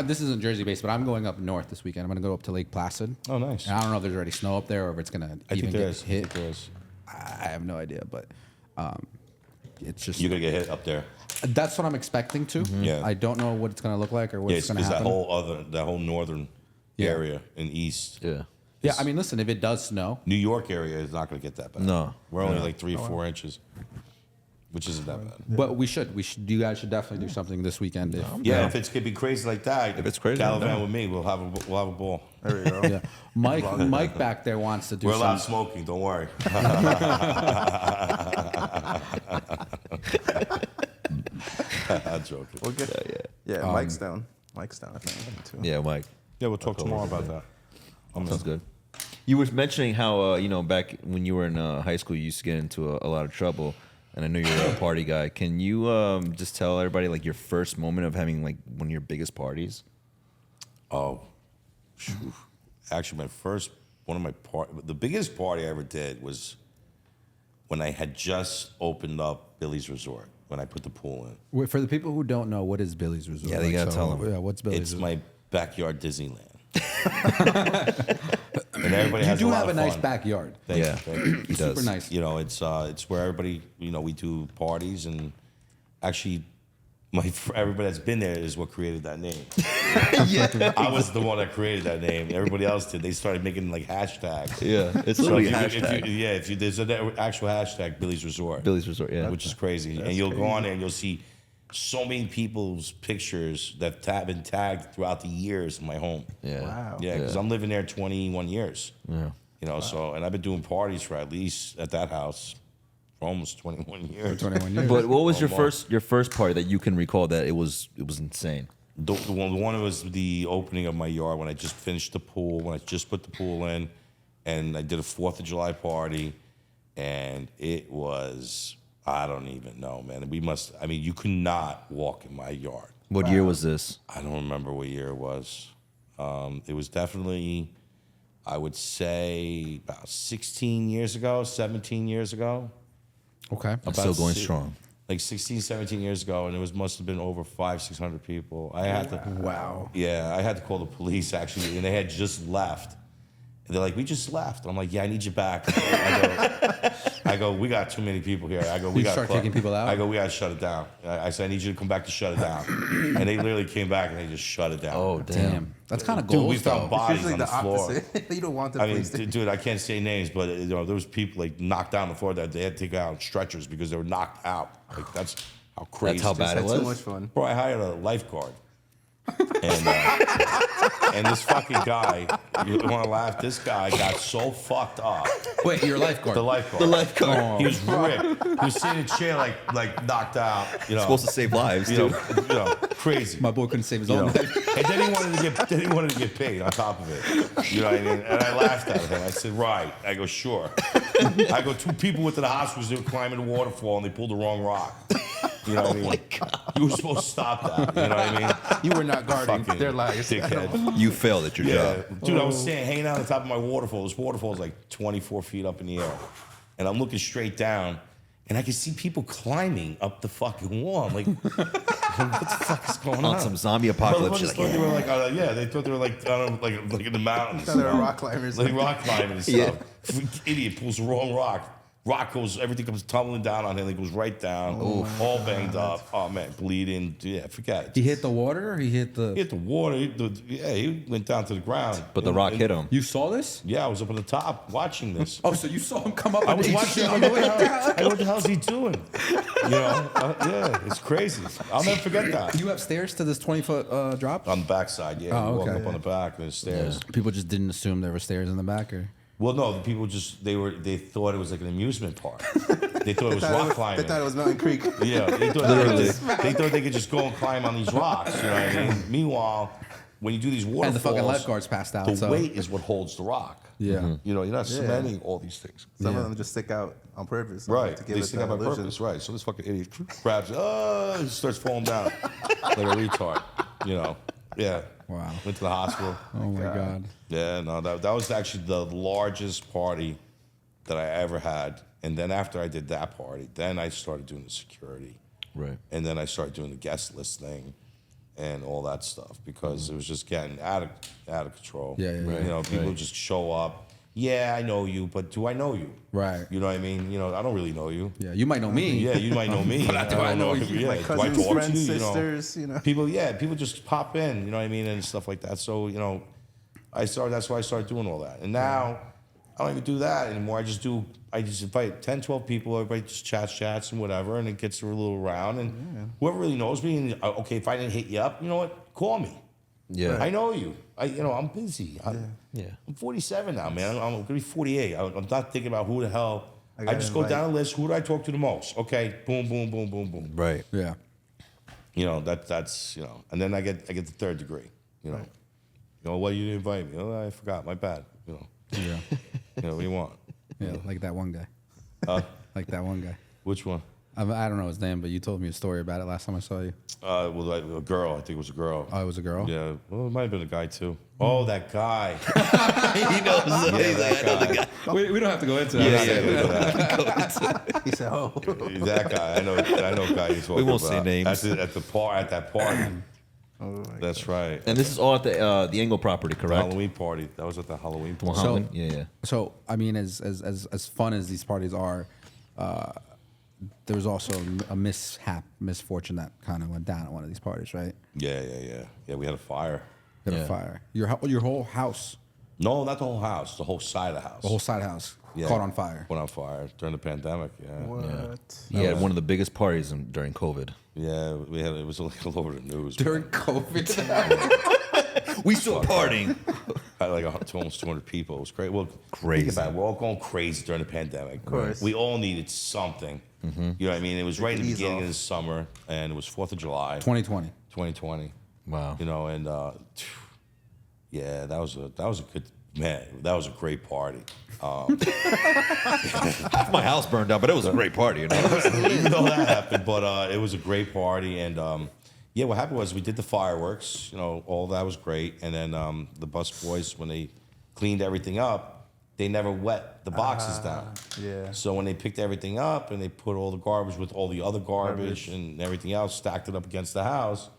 this isn't Jersey based, but I'm going up north this weekend. I'm going to go up to Lake Placid. Oh, nice. And I don't know if there's already snow up there or if it's going to I even think there get is. I hit. think there is. I have no idea, but it's just You're gonna get hit up there. that's what I'm expecting to. Yeah. I don't know what it's going to look like or Yeah, what's going to because happen. that whole northern Yeah. area and east. Yeah. Yeah, I mean, listen, if it does snow, New York area is not gonna get that bad. No. We're only like 3 or 4 inches, which isn't that bad. but we should. You guys should definitely do something this weekend. If, Yeah, if it's gonna be crazy like that, If it's crazy, Caravan no. with me, we'll have a ball. There we go. yeah. Mike back there wants to do We're allowed some. smoking. Don't worry. I'm joking. We'll get, yeah, Mike's down. Mike's down, I think, too. Yeah, Mike. Yeah, we'll talk tomorrow about that. Sounds good. You were mentioning how back when you were in high school, you used to get into a lot of trouble, and I know you're a party guy. Can you just tell everybody like your first moment of having like one of your biggest parties? Oh, phew. Actually, the biggest party I ever did was when I had just opened up Billy's Resort, when I put the pool in. Wait, for the people who don't know, what is Billy's Resort? Yeah, they gotta tell 'em. Yeah, what's Billy's It's Resort? my backyard Disneyland. And everybody You has do a lot have a of nice fun. backyard. Thank Yeah. you, thank you. He does. Super nice. You know, it's where everybody, we do parties, and actually, everybody that's been there is what created that name. Yeah. I was the one that created that name. Everybody else did. They started making like hashtags. Yeah. It's So literally a if hashtag. there's an actual hashtag, Billy's Resort, Billy's Resort. Yeah. which is crazy. And you'll go on there and you'll see so many people's pictures that have been tagged throughout the years in my home. Yeah. Wow. Yeah, because I'm living there 21 years. Yeah. You know, so, and I've been doing parties for at least at that house for almost 21 years. 21 years. But what was Oh, your first party that you can recall that it was insane? The one was the opening of my yard when I just finished the pool, when I just put the pool in, and I did a 4th of July party, and it was, I don't even know, man. You could not walk in my yard. What year was this? I don't remember what year it was. It was definitely, I would say, about 16 years ago, 17 years ago. Okay. I'm still going si- strong. Like 16, 17 years ago, and it must have been over 500-600 people. I had to, Wow. yeah, I had to call the police actually, and they had just left. And they're like, "We just left." I'm like, "Yeah, I need you back." I go, "We got too many people here." I go, "We You got start kicking people out? I go, "We got to shut it down." I said, "I need you to come back to shut it down." And they literally came back and they just shut it down. Oh Damn. That's kind of Dude, goals, we found though. bodies Usually on the the floor. opposite. You don't want the I mean, police to dude, I can't say names, but there was people like knocked down on the floor that they had to take out stretchers because they were knocked out. Like that's how crazy. That's how bad it Had was. too much fun. Bro, I hired a lifeguard. And this fucking guy, you want to laugh? This guy got so fucked up. Wait, you're a lifeguard. The lifeguard. The lifeguard. He was ripped. He was sitting in a chair like knocked out. You know, Supposed to save lives you too. know, crazy. My boy couldn't save his You own know? life. And then he wanted to get paid on top of it. You know what I mean? And I laughed at him. I said, "Right." I go, "Sure." I go, 2 people went to the hospital. They were climbing the waterfall and they pulled the wrong rock. You know what I mean? You were supposed to stop that. You know what I mean? You were not guarding Fucking their lives. dickhead. You failed at your Yeah, job. dude, I was hanging out on top of my waterfall. This waterfall is like 24 feet up in the air, and I'm looking straight down, and I can see people climbing up the fucking wall. I'm like, what the fuck is going on? On some zombie Well, apocalypse. they You're thought like, they were like, they thought they were like, I don't know, like in the mountains, They're rock climbers. like rock climbing and stuff. Yeah. Idiot pulls the wrong rock. Rock goes, everything comes tumbling down on him. It goes right down, all banged up. Oh man, bleeding. Yeah, forget it. He hit the water or he hit the. He hit the water. He went down to the ground. but the rock hit him. You saw this? Yeah, I was up on the top watching this. Oh, so you saw him come up I and was he watching. shot I'm you like, like that? what the hell is he doing? You know? Yeah, it's crazy. I'll never forget that. You have stairs to this 20-foot drop? On the backside, yeah. Oh, You walk okay. up on the back and there's stairs. People just didn't assume there were stairs in the back, or Well, no, the people just they thought it was like an amusement park. They thought it was rock They climbing. thought it was Mountain Creek. Yeah, they thought they could just go and climb on these rocks. You know what I mean? Meanwhile, when you do these waterfalls, and the fucking lifeguards passed out. the so. weight is what holds the rock. Yeah. You know, you're not cementing all these things. Some Yeah. of them just stick out on purpose. Right, To give they it stick that out by illusion. purpose, right? So this fucking idiot grabs it, he starts falling down like a retard, you know? Yeah, Wow. Went to the hospital. Oh my God. Yeah, no, that was actually the largest party that I ever had. And then after I did that party, then I started doing the security. Right. And then I started doing the guest list thing and all that stuff because it was just getting out of control. Yeah, yeah, yeah. You know, people just show up. Yeah, I know you, but do I know you? Right. You know what I mean? You know, I don't really know you. Yeah, you might know me. Yeah, you might know me. But do I don't know if- you? Yeah, My do I cousins, talk friends, to you? sisters, you know. People just pop in, you know what I mean, and stuff like that. So, you know, that's why I started doing all that. And now I don't even do that anymore. I just invite 10, 12 people, everybody just chats and whatever, and it gets a little around. And whoever really knows me, and okay, if I didn't hit you up, you know what? Call me. Yeah. I know you. I'm busy. Yeah. I'm 47 now, man. I'm going to be 48. I'm not thinking about who the hell. I gotta just go invite- down the list. Who do I talk to the most? Okay, boom, boom, boom, boom, boom. Right. Yeah. You know, that's and then I get the third degree. You know, well, you didn't invite me. Oh, I forgot. My bad. You know, Yeah. what do you want? Yeah. Like that one guy. Like that one guy. Which one? I don't know his name, but you told me a story about it last time I saw you. Well, like a girl. I think it was a girl. Oh, it was a girl? Yeah. Well, it might have been a guy too. Oh, that guy. He knows. that guy. We don't have to go into that. He said, "Oh, That guy. I know. A guy you're talking We won't say about. names. At that party. oh my That's right. And this is all at the Engle property, The correct? Halloween party. That was at the Halloween The party. Halloween? Yeah. So, I mean, as fun as these parties are, there was also a misfortune that kind of went down at one of these parties, right? Yeah. We had a fire. Hit a Yeah. fire. Your whole house, No, not the whole house. The whole side of the house. the whole side house, Yeah. caught on fire. Went on fire during the pandemic. Yeah. what?" He had one of the biggest parties during COVID. Yeah, it was like all over the news. During COVID. We still partying. Had like almost 200 people. It was great. Well, Crazy. Think about it. We're all going crazy during the pandemic. Of course. We all needed something. You know what I mean? It was right in the ease beginning off. of the summer, and it was 4th of July, 2020. 2020. Wow. You know, and yeah, that was a good man. That was a great party. My house burned down, but it was a great party. You know? Even though that happened, but it was a great party, and yeah, what happened was we did the fireworks. You know, all that was great, and then the bus boys, when they cleaned everything up, they never wet the boxes down. yeah. So when they picked everything up and they put all the garbage with all the other garbage and everything else, stacked it up against the house,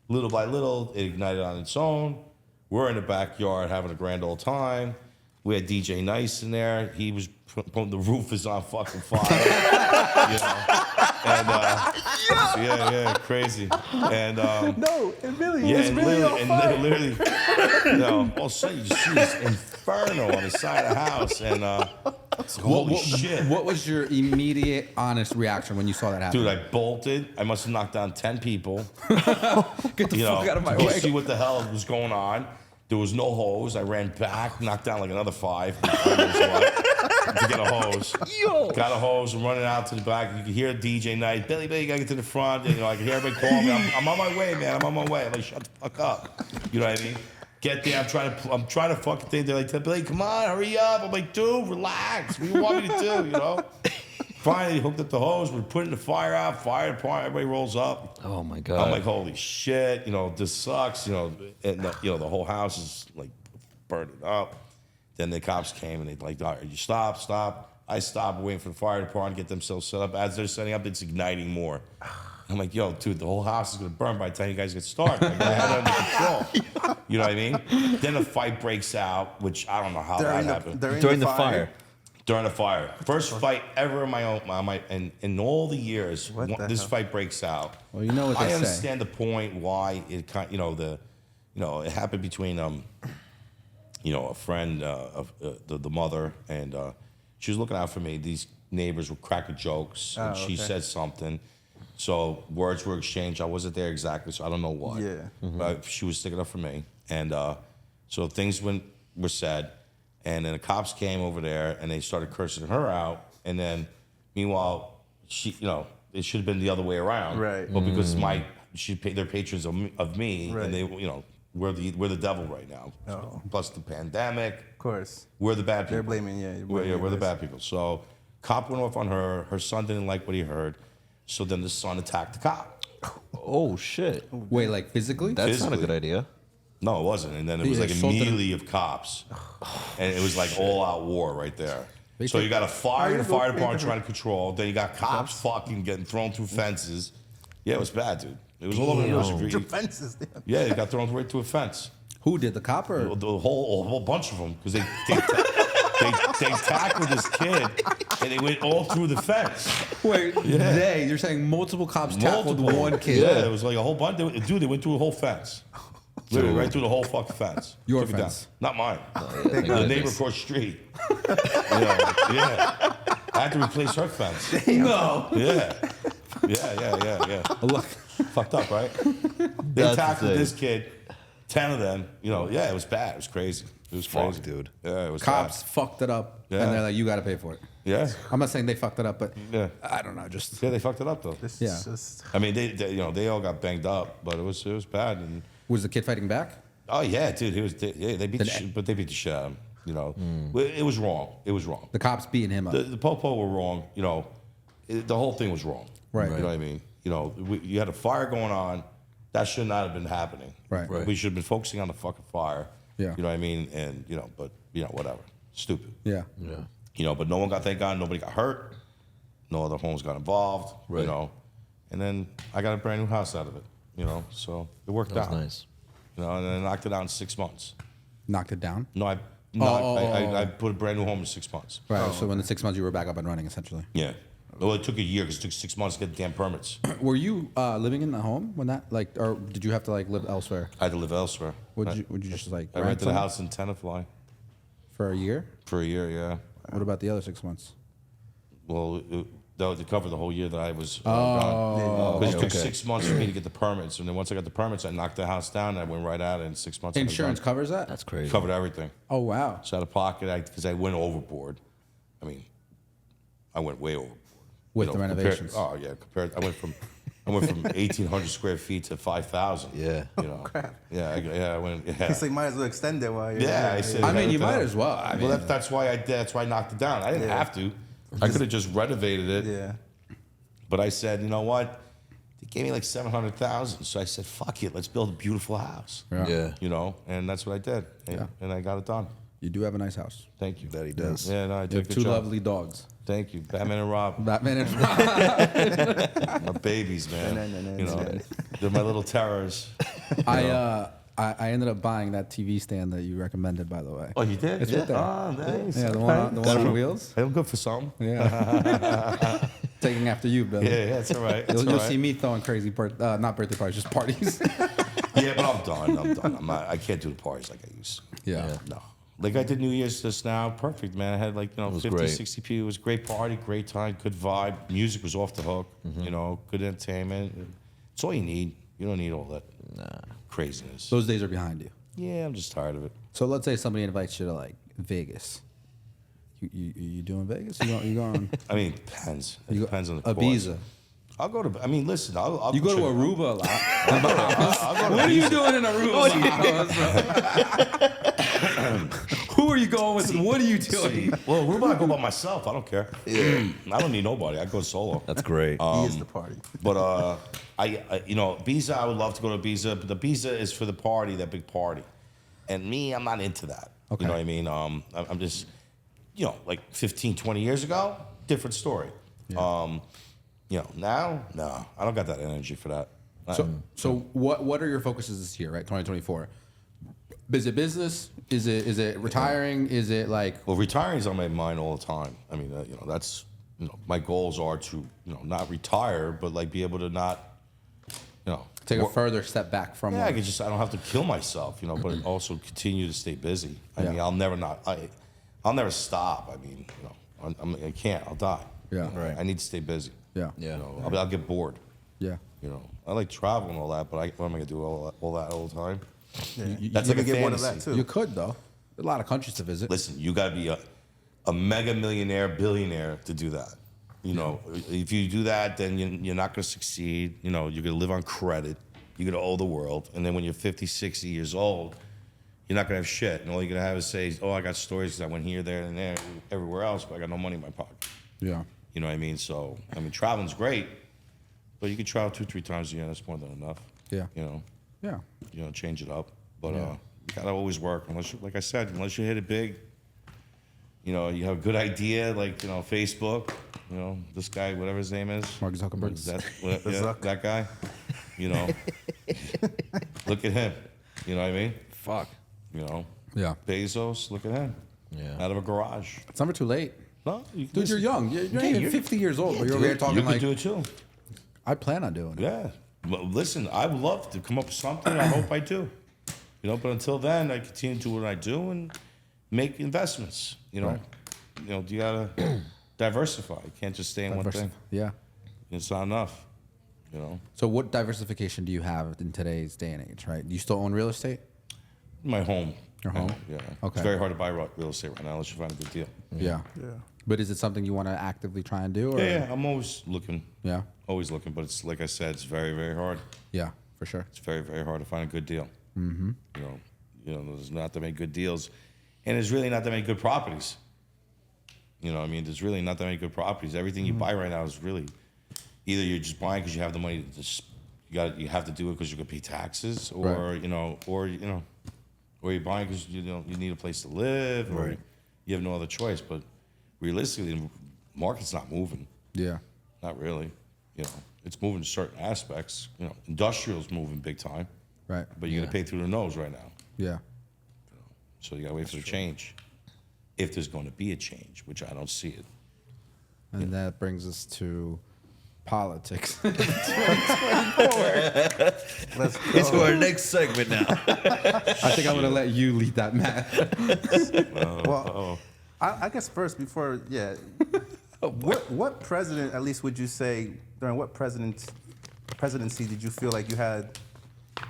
little by little, it ignited on its own. We're in the backyard having a grand old time. We had DJ Nice in there. He was putting the roof is on fucking fire. You know? And yeah, crazy. And No, it really yeah, is and really literally, on fire. you know, all of a sudden you just see this inferno on the side of the house, and it's like, holy shit. What was your immediate, honest reaction when you saw that happen? Dude, I bolted. I must have knocked down 10 people. Get the fuck out of my to way. see what the hell was going on. There was no hose. I ran back, knocked down like another 5 to get a hose. Got a hose. I'm running out to the back. You can hear DJ Night. Billy, you gotta get to the front. And, you know, I can hear everybody calling me. I'm on my way, man. I'm on my way. I'm like, shut the fuck up. You know what I mean? Get there. I'm trying to fucking think. They're like, Billy, come on, hurry up. I'm like, dude, relax. What do you want me to do? You know? Finally, hooked up the hose. We're putting the fire out. Fire department. Everybody rolls up. Oh my God. I'm like, holy shit, you know, this sucks, you know, and the whole house is like burning up. Then the cops came and they like, all right, you stop. I stopped waiting for the fire department to get themselves set up. As they're setting up, it's igniting more. I'm like, yo, dude, the whole house is gonna burn by the time you guys get started. Like, I had it under control. You know what I mean? Then a fight breaks out, which I don't know how that happened. During the fire. During the fire, first fight ever in in all the years. What the This hell? fight breaks out. Well, you know what I they say. understand the point why it kind, it happened between a friend of the mother, and she was looking out for me. These neighbors were cracking jokes, and she okay. said something. So words were exchanged. I wasn't there exactly, so I don't know what. Yeah. But she was sticking up for me, and so things were said. And then the cops came over there and they started cursing her out. And then, meanwhile, she, it should have been the other way around. Right. But because they're patrons of me, Right. and they, we're the devil right now. Oh. Plus the pandemic, Of course. we're the bad people. They're blaming, yeah. We're the bad people. So, cop went off on her. Her son didn't like what he heard. So then the son attacked the cop. Oh shit. Wait, like physically? That's not a Physically. good idea. No, it wasn't. And then it They was like assaulted him. immediately of cops, and it was like all out war right there. They So took- you got a fire and a you fire go- department trying to control. Then you got cops fucking getting thrown through fences. Yeah, it was bad, dude. It was all over the news. Defenses. Damn. Yeah, they got thrown right through a fence. Who did the cop or? A whole bunch of them because they tackled this kid and they went all through the fence. Wait, you're saying multiple cops tackled Multiple. one kid? Yeah, it was like a whole bunch. Dude, they went through a whole fence. Literally, right through the whole fucking fence. Your Took it down. fence. Not mine. Thank The neighbor goodness. across the street. Yeah. I had to replace her fence. No. Yeah. Yeah. Look, Fucked up, right? They That's tackled insane. this kid, 10 of them. Yeah, it was bad. It was crazy. It was Fuck, crazy. dude. Yeah, it was cops fucked it up, Yeah. and they're like, "You got to pay for it." bad. Yeah. I'm not saying they fucked it up, but Yeah. I don't know. Just Yeah, they fucked it up, though. This Yeah. is just. I mean, they all got banged up, but it was bad. And was the kid fighting back? oh yeah, dude, they beat the shit, but they beat the shit out of him. It was wrong. It was wrong. The cops beating him up. The Popo were wrong. The whole thing was wrong. Right. You know what I mean? You had a fire going on. That should not have been happening. Right. We should have been focusing on the fucking fire. Yeah. You know what I mean? And but whatever. Stupid. Yeah. But no one got, thank God, nobody got hurt. No other homes got involved. Right. And then I got a brand new house out of it. So it worked That was out. nice. And I knocked it out in 6 months. Knocked it down. No, I put a brand new home in 6 months. Right. So in the 6 months you were back up and running, essentially. Yeah. Well, it took a year because it took 6 months to get the damn permits. Were you living in the home when that or did you have to live elsewhere? I had to live elsewhere. Would you just I rent rented a somewhere house in Tenafly for a year? for a year, yeah. What about the other 6 months? Well, that would cover the whole year that I was Oh, gone. Because it took okay. 6 months for me to get the permits. And then once I got the permits, I knocked the house down and I went right out in 6 months. I was Insurance gone. covers that? That's crazy. Covered everything. Oh wow. So out of pocket, because I went overboard. I mean, I went way overboard. With the renovations. Compared, I went from 1,800 square feet to 5,000. Yeah. I went. Yeah. It's like might as well extend it while you're Yeah, there. I said. I mean, you Well, might as well. I mean, that's why I did. That's why I knocked it down. I didn't Yeah. have to. I could have just renovated it. Yeah. But I said, you know what? They gave me like 700,000. So I said, fuck it, let's build a beautiful house. Yeah. And that's what I did. And I got it done. you do have a nice house. Thank you. That he does. Yeah, no, I You did a have good two job. lovely dogs. Thank you, Batman and Robin. Batman and My babies, man. No. They're my little terrors. I ended up buying that TV stand that you recommended, by the way. Oh, you did? It's right there. Oh, nice. Yeah, the one on wheels. I'm good for something. Yeah. Taking after you, Bill. Yeah, that's all right. That's You'll all right. see me throwing crazy, not birthday parties, just parties. Yeah, but I'm done. I can't do the parties like I used to. Yeah. No. Like I did New Year's just now, perfect, man. I had was 50, great. 60 people. It was a great party, great time, good vibe. Music was off the hook, good entertainment. It's all you need. You don't need all that craziness. Those days are behind you. Yeah, I'm just tired of it. So let's say somebody invites you to Vegas. You doing Vegas? You going? I mean, it depends. It depends on the course. Ibiza. I'll go to. I mean, listen. I'll You go to check- Aruba a lot. I'll go to What are you Ibiza. doing in Aruba? Who are you going with? What are you doing? Well, Aruba, I go by myself. I don't care. Yeah. I don't need nobody. I go solo. That's great. He is the party. But Ibiza, I would love to go to Ibiza, but the Ibiza is for the party, that big party, and me, I'm not into that. Okay. You know what I mean? I'm just, like 15, 20 years ago, different story. Now, no, I don't got that energy for that. So what are your focuses this year, right? 2024. Is it business? Is it retiring? Is it Well, retiring is on my mind all the time. I mean, that's my goals are to not retire, but be able to not take a further step back from? Yeah, I don't have to kill myself, but also continue to stay busy. I mean, I'll never stop. I mean, I can't. I'll die. Yeah. Right. I need to stay busy. Yeah. Yeah. I'll get bored. Yeah. I like travel and all that, but what am I gonna do all that all the time? Yeah. That's you like can a get one of that fantasy. too. You could though. A lot of countries to visit. Listen, you got to be a mega millionaire, billionaire to do that. If you do that, then you're not going to succeed. You're going to live on credit. You're going to owe the world. And then when you're 50, 60 years old, you're not going to have shit. And all you're going to have is say, oh, I got stories because I went here, there, and there, everywhere else, but I got no money in my pocket. Yeah. You know what I mean? So, traveling's great, but you can travel 2-3 times a year. That's more than enough. Yeah. You know, Yeah. change it up. But you gotta always work. Unless, like I said, unless you hit it big, you know, you have a good idea, like, you know, Facebook, you know, this guy, whatever his name is. Mark Zuckerberg. That guy. You know, look at him. You know what I mean? Fuck. You know, Yeah. Bezos, look at him. Yeah. Out of a garage. It's never too late. No, Dude, you're young. You're not even 50 years old, but you're over here talking you like, could do it too. I plan on doing it. Yeah. But listen, I would love to come up with something. I hope I do. You know, but until then, I continue to do what I do and make investments. You know, Right. you know, you gotta diversify. You can't just stay in one thing. Yeah. It's not enough. You know, So what diversification do you have in today's day and age, right? Do you still own real estate? my home. Your My home? Yeah. Okay. It's very hard to buy real estate right now unless you find a good deal. Yeah. Yeah. But is it something you want to actively try and do? Or? Yeah, I'm always looking. Yeah. Always looking, but it's like I said, it's very, very hard. Yeah, for sure. It's very, very hard to find a good deal. Mm-hmm. You know, there's not that many good deals, and there's really not that many good properties. You know, I mean, there's really not that many good properties. Everything you buy right now is really either you're just buying because you have the money to just you have to do it because you can pay taxes, or Right. or you're buying because you need a place to live, or Right. you have no other choice. But realistically, the market's not moving. Yeah. Not really. You know, it's moving in certain aspects. You know, industrial's moving big time, Right. but you're gonna pay through the nose right now. Yeah. So you gotta wait for the change. If there's going to be a change, which I don't see it. And that brings us to politics. Let's It's go. for our next segment now. I think I'm going to let you lead that, Matt. Well, I guess first before, yeah. What president, at least, would you say during what presidency did you feel like you had?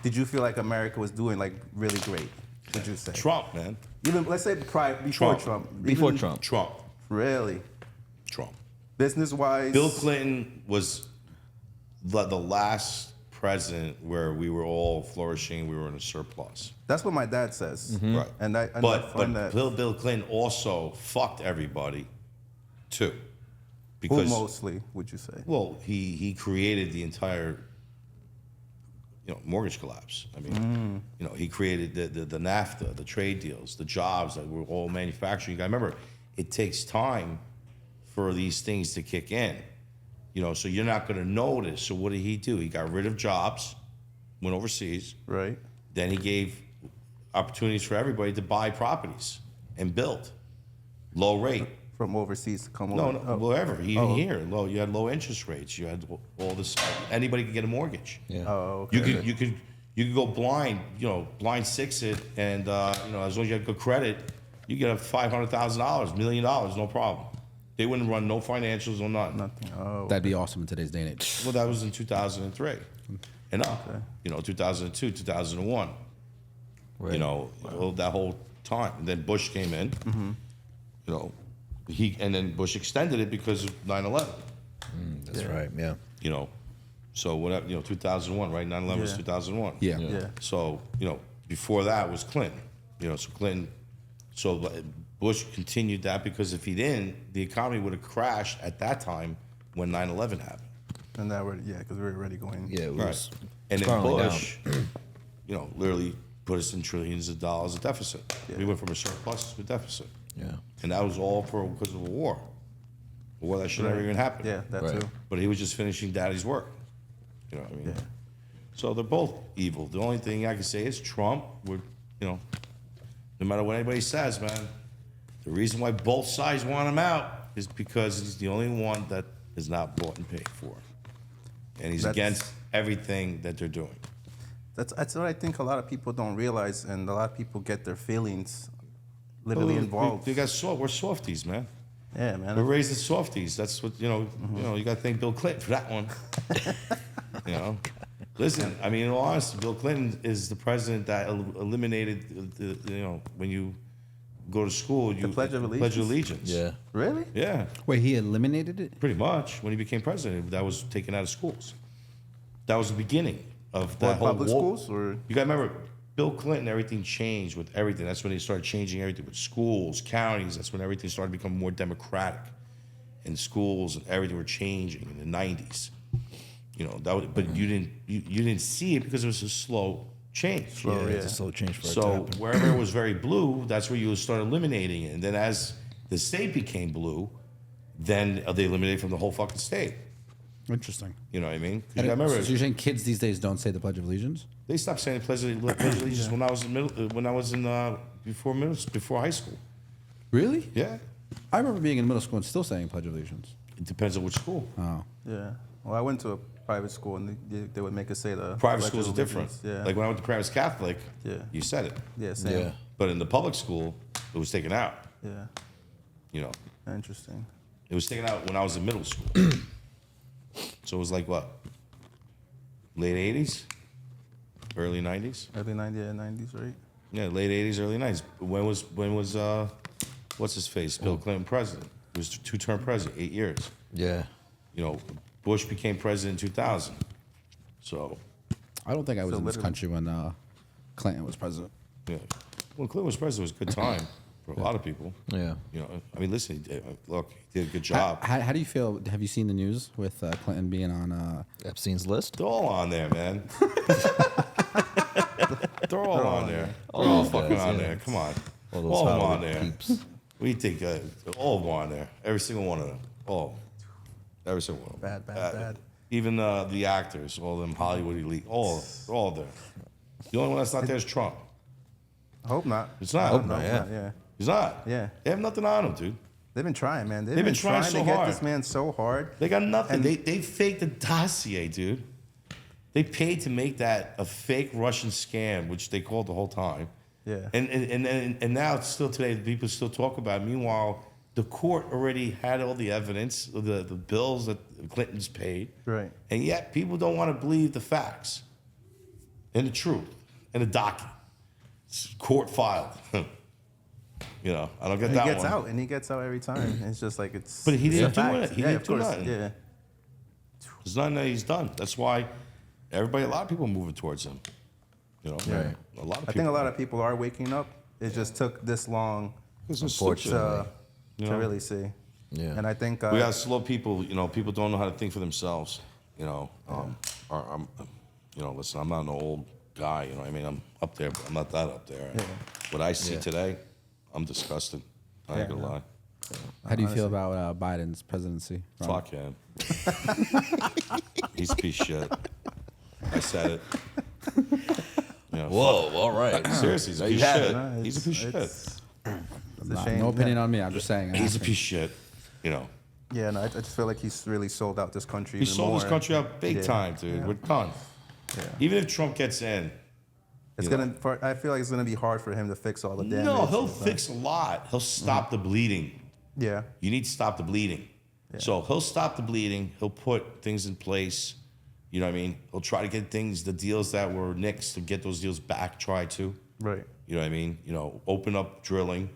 Did you feel like America was doing like really great? Would you say? Trump, man. Even let's say before Trump. Before Even- Trump. Trump. Really, Trump. business wise. Bill Clinton was the last president where we were all flourishing. We were in a surplus. That's what my dad says. Right. And I But find that Bill Clinton also fucked everybody, too. who Because mostly would you say? well, he created the entire mortgage collapse. I mean, he created the NAFTA, the trade deals, the jobs that were all manufacturing. You got to remember, it takes time for these things to kick in. So you're not going to notice. So what did he do? He got rid of jobs, went overseas. Right. Then he gave opportunities for everybody to buy properties and build. Low rate. From overseas to come No, over. no, wherever. Even here, you had low interest rates. You had all this. Anybody could get a mortgage. Yeah. Oh, okay. You could go blind. Blind six it, and as long as you had good credit, you get a $500,000, $1 million, no problem. They wouldn't run no financials or nothing. Nothing. Oh. That'd be awesome in today's day and age. Well, that was in 2003, and up. 2002, 2001. Right. That whole time, and then Bush came in. And then Bush extended it because of 9/11. That's right. Yeah. So whatever, 2001, right? 9/11 was Yeah. 2001. Yeah. Yeah. So, before that was Clinton. So Bush continued that because if he didn't, the economy would have crashed at that time when 9/11 happened. And that were because we were already going. Yeah. It was And then spiraling down. Bush, literally put us in trillions of dollars of deficit. Yeah. We went from a surplus to a deficit. Yeah. And that was all because of a war. A war that should never even happen. Yeah, that Right. too. But he was just finishing daddy's work. You know what I mean? Yeah. So they're both evil. The only thing I can say is Trump would, no matter what anybody says, man, the reason why both sides want him out is because he's the only one that is not bought and paid for. And he's That's- against everything that they're doing. That's what I think a lot of people don't realize, and a lot of people get their feelings literally involved. We're softies, man. Yeah, man. We're raised as softies. That's what you got to thank Bill Clinton for that one. Listen, I mean, in all honesty, Bill Clinton is the president that eliminated when you go to school, you Pledge of Allegiance? Yeah. Really? Yeah, Wait, he eliminated it? pretty much. When he became president, that was taken out of schools. That was the beginning of that What, whole public war. schools or? You got to remember, Bill Clinton, everything changed with everything. That's when they started changing everything with schools, counties. That's when everything started to become more democratic. And schools and everything were changing in the 90s. But you didn't see it because it was a slow change. Slow, Yeah, yeah. it's a slow change for it to So happen. wherever it was very blue, that's where you would start eliminating it. And then as the state became blue, then they eliminated from the whole fucking state. Interesting. You know what I mean? 'Cause And I remember so you're saying kids these days don't say the Pledge of Allegiance? they stopped saying Pledge of Allegiance when I was in before high school. Really? Yeah, I remember being in middle school and still saying Pledge of Allegiance. it depends on which school. Oh. Yeah. Well, I went to a private school, and they would make us say the Private Pledge schools of are different. Allegiance. Yeah. Like when I went to private Catholic, Yeah. you said it. Yeah. Same. Yeah. But in the public school, it was taken out. Yeah. You know, Interesting. it was taken out when I was in middle school. So it was like what? Late 80s? Early 90s? Early 90s, right? Yeah, late 80s, early 90s. When was what's his face? Bill Clinton president. He was two-term president, 8 years. Yeah. You know, Bush became president in 2000. So, I don't think I was So in this literally- country when Clinton was president. yeah. When Clinton was president, it was a good time for a lot of people. Yeah. You know, I mean, listen, look, he did a good How, job. how do you feel? Have you seen the news with Clinton being on? Epstein's list. They're all on there, man. They're all on there. They're all these fucking guys, on yeah. there. Come on. All those All of them on Hollywood there. peeps. What do you think? All of them on there. Every single one of them. All. Every single one. Bad, bad. Even the actors, all them Hollywood elite, all there. The only one that's not there is Trump. I hope not. It's not. Hope not, not. Yeah. He's not. Yeah. They have nothing on him, dude. They've been trying, man. They've been been trying trying so to get hard. this man so hard. They got nothing. And- They faked the dossier, dude. They paid to make that a fake Russian scam, which they called the whole time. Yeah. And now it's still today, people still talk about it. Meanwhile, the court already had all the evidence, the bills that Clinton's paid. Right. And yet people don't want to believe the facts and the truth and the document. It's court filed. You know, I don't get And that he gets one. out, and he gets out every time. It's just like it's. But he it's didn't a do fact. it. He yeah, didn't of do course. nothing. Yeah. There's nothing that he's done. That's why a lot of people are moving towards him. You know, Right. a lot of people. I think a lot of people are waking up. It just took this long It's just Unfortunately. stupid. to, You to know? really see. Yeah. And I think We got slow people. You know, people don't know how to think for themselves. You know, you know, listen, I'm not an old guy. You know, what I mean, I'm up there, but I'm not that up there. Yeah. What I see Yeah. today, I'm disgusted. I ain't Yeah, gonna no. lie. How do you feel about Biden's presidency? Ron? Fuck him. He's a piece of shit. I said it. You know, Whoa. All right. seriously, he's a There you piece of have shit. it. No, He's a piece of shit. it's a Nah, shame. no opinion yeah. on me. I'm just saying. He's a piece of shit. You know, Yeah, no, I just feel like he's really sold out this country. he even sold this more. country out big Yeah. time, dude. Yeah. We're done. Yeah. Even if Trump gets in, It's you know. I feel like it's gonna be hard for him to fix all the damage. no, he'll and stuff. fix a lot. He'll stop the bleeding. Yeah. You need to stop the bleeding. So he'll stop the bleeding. He'll put things in place. You know what I mean? He'll try to get the deals that were nixed, to get those deals back. Try to. Right. You know what I mean? You know, open up drilling,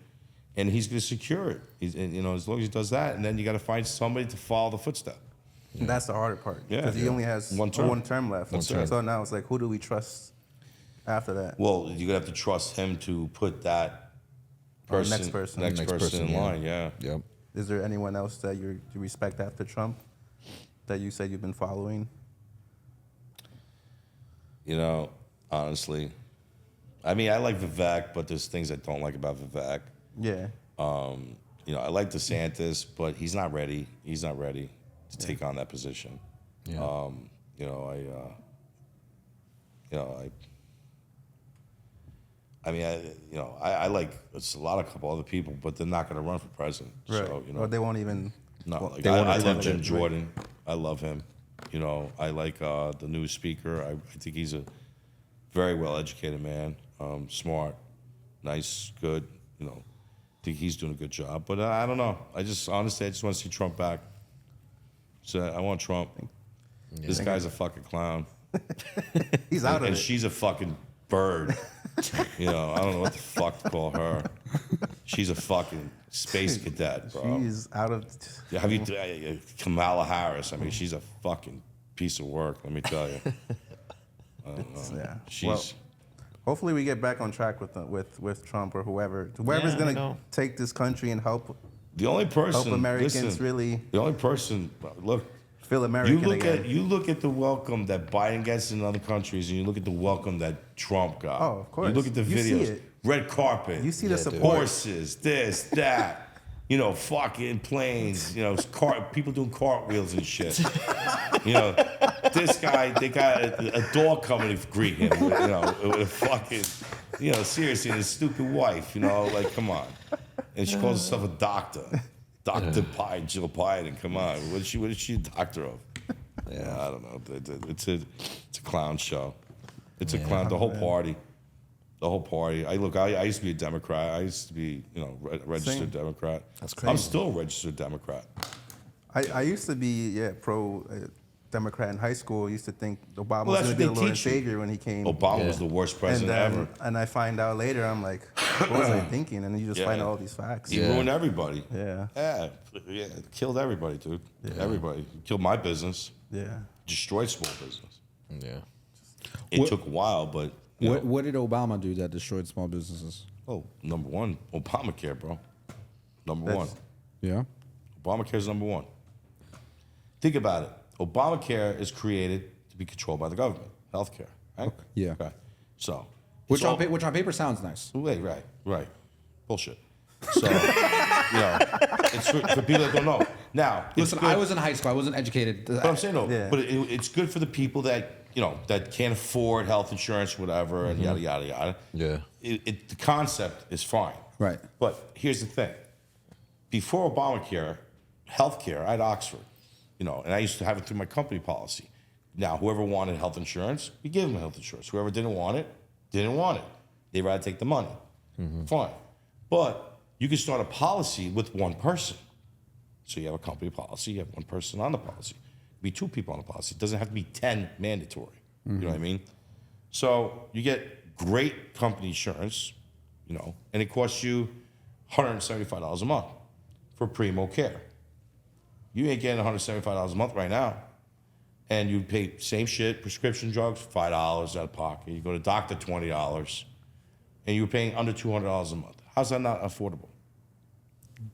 and he's going to secure it. And, you know, as long as he does that, and then you got to find somebody to follow the footstep. And that's the harder part. Yeah, Because he yeah. only has One term. one term left. That's it. So now it's like, who do we trust after that? Well, you're gonna have to trust him to put that person, next person. next person in yeah. line. Yeah. Yep. Is there anyone else that you respect after Trump that you said you've been following? You know, honestly, I mean, I like Vivek, but there's things I don't like about Vivek. Yeah. You know, I like DeSantis, but he's not ready. He's not ready to take on that position. Yeah. You know, I mean, I like it's a couple other people, but they're not going to run for president. Right. So, you know, Or they won't even. no, well, like, they won't I love attempt Jim it. Jordan. I love him. You know, I like the new speaker. I think he's a very well educated man, smart, nice, good. You know, think he's doing a good job. But I don't know. Honestly, I just want to see Trump back. So I want Trump. This guy's a fucking clown, He's out of and it. she's a fucking bird. You know, I don't know what the fuck to call her. She's a fucking space cadet, bro. She's out of. Yeah, have you Kamala Harris? I mean, she's a fucking piece of work. Let me tell you. Yeah. She's Well, hopefully we get back on track with Trump or whoever's Yeah, gonna I know. take this country and help the only person. Americans listen, really. The only person. Look, feel American again. You look at the welcome that Biden gets in other countries, and you look at the welcome that Trump got. Oh, of course. You look at the You see videos, it. red carpet. You see the Yeah, dude. support. Horses, this, that. You know, fucking planes. You know, people doing cartwheels and shit. You know, this guy, they got a dog coming to greet him. You know, with a fucking, you know, seriously, and his stupid wife. You know, like, come on. And she calls herself a doctor. Dr. Jill Biden. Come on, what is she a doctor of? Yeah, I don't know. It's a clown show. It's a clown. The whole party. The whole party. I used to be a Democrat. I used to be, you know, registered Same. Democrat. That's I'm crazy. still a registered Democrat. I used to be pro Democrat in high school. I used to think Obama Well, was that's going to be what the they Lord and teach you. Savior when he came. Obama Yeah. was the worst and president ever. and I find out later, I'm like, what was I thinking? And then you just Yeah. find out all these facts. He Yeah. ruined everybody. Yeah. Yeah, killed everybody, dude. Everybody. Killed my business. Yeah. Destroyed small business. Yeah. It What- took a while, but you know, What did Obama do that destroyed small businesses? oh, number one, Obamacare, bro. Number one. Yeah. Obamacare is number one. Think about it. Obamacare is created to be controlled by the government. Healthcare, right? Yeah. Okay. So, Which it's all- which on paper sounds nice. Wait, right. Bullshit. So, you know, it's for people that don't know. Now, it's Listen, good- I was in high school. I wasn't educated. But I'm saying, no, Yeah. but it's good for the people that, you know, that can't afford health insurance, whatever, and yada, yada, yada. Yeah. The concept is fine. Right. But here's the thing. Before Obamacare, healthcare, I had Oxford, you know, and I used to have it through my company policy. Now, whoever wanted health insurance, you give them health insurance. Whoever didn't want it, didn't want it. They'd rather take the money. Fine. But you can start a policy with one person. So you have a company policy, you have one person on the policy. Be two people on the policy. It doesn't have to be 10 mandatory. You know what I mean? So you get great company insurance, you know, and it costs you $175 a month for Primo Care. You ain't getting $175 a month right now. And you pay same shit, prescription drugs, $5 out of pocket. You go to doctor, $20. And you're paying under $200 a month. How's that not affordable?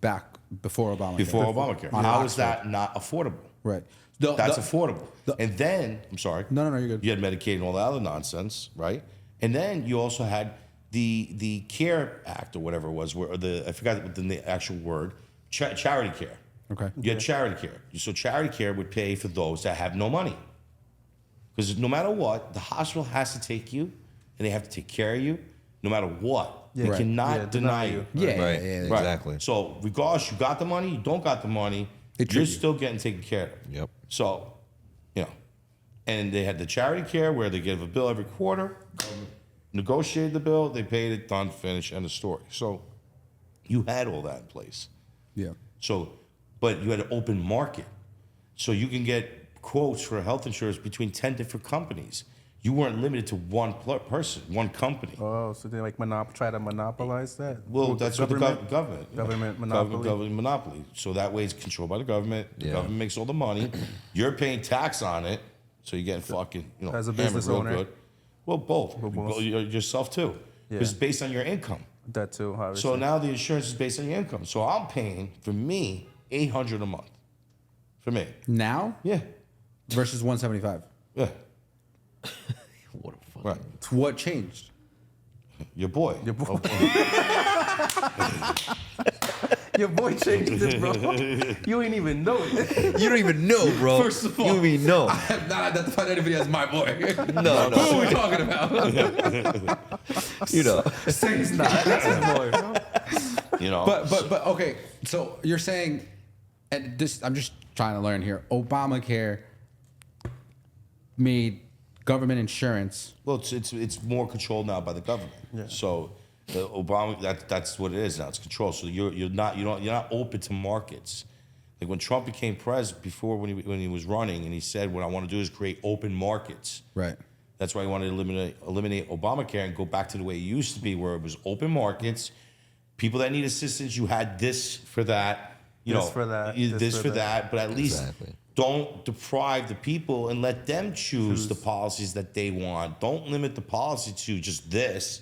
Back before Obama. Before Obamacare. On How is Oxford. that not affordable? Right. That's affordable. the- And then, I'm sorry. No, you're good. You had Medicaid and all that other nonsense, right? And then you also had the CARE Act or whatever it was, where I forgot what the actual word, charity care. Okay. You had charity care. So charity care would pay for those that have no money. Because no matter what, the hospital has to take you, and they have to take care of you, no matter what. They Right. cannot Yeah, deny you. Yeah. Right. Yeah. Right. Exactly. So regardless, you got the money, you don't got the money, They you're treat you. still getting taken care of. Yep. So, you know, and they had the charity care where they give a bill every quarter, negotiated the bill, they paid it, done, finished, end of story. So you had all that in place. Yeah. So, but you had an open market. So you can get quotes for health insurance between 10 different companies. You weren't limited to one person, one company. Oh, so they like try to monopolize that? Well, that's what the government. Government monopoly. Government monopoly. So that way it's controlled by the government. The Yeah. government makes all the money. You're paying tax on it, so you're getting fucking, you know, As a hammered business real owner. good. Well, both. both. Yourself too. Yeah. It's based on your income. That too, obviously. So now the insurance is based on your income. So I'm paying for me $800 a month. For me. Now Yeah. versus 175. Yeah. What a fuck. Right. What changed? Your boy. Your boy. Your boy changed it, bro. You ain't even know it. You don't even know, bro. First of all, you don't even know. I have not identified anybody as my boy. No, Who are no. we talking about? You know. Say he's not. That's his boy, bro. You know. But okay. So you're saying, and this I'm just trying to learn here. Obamacare made government insurance. Well, it's more controlled now by the government. Yeah. So Obama, that's what it is now. It's controlled. So you're not open to markets. Like when Trump became president, before when he was running, and he said, "What I want to do is create open markets." Right. That's why he wanted to eliminate Obamacare and go back to the way it used to be, where it was open markets. People that need assistance, you had this for that. You This know, for that, this this for for that. But at least Exactly. don't deprive the people and let them choose the policies that they want. Don't limit the policy to just this.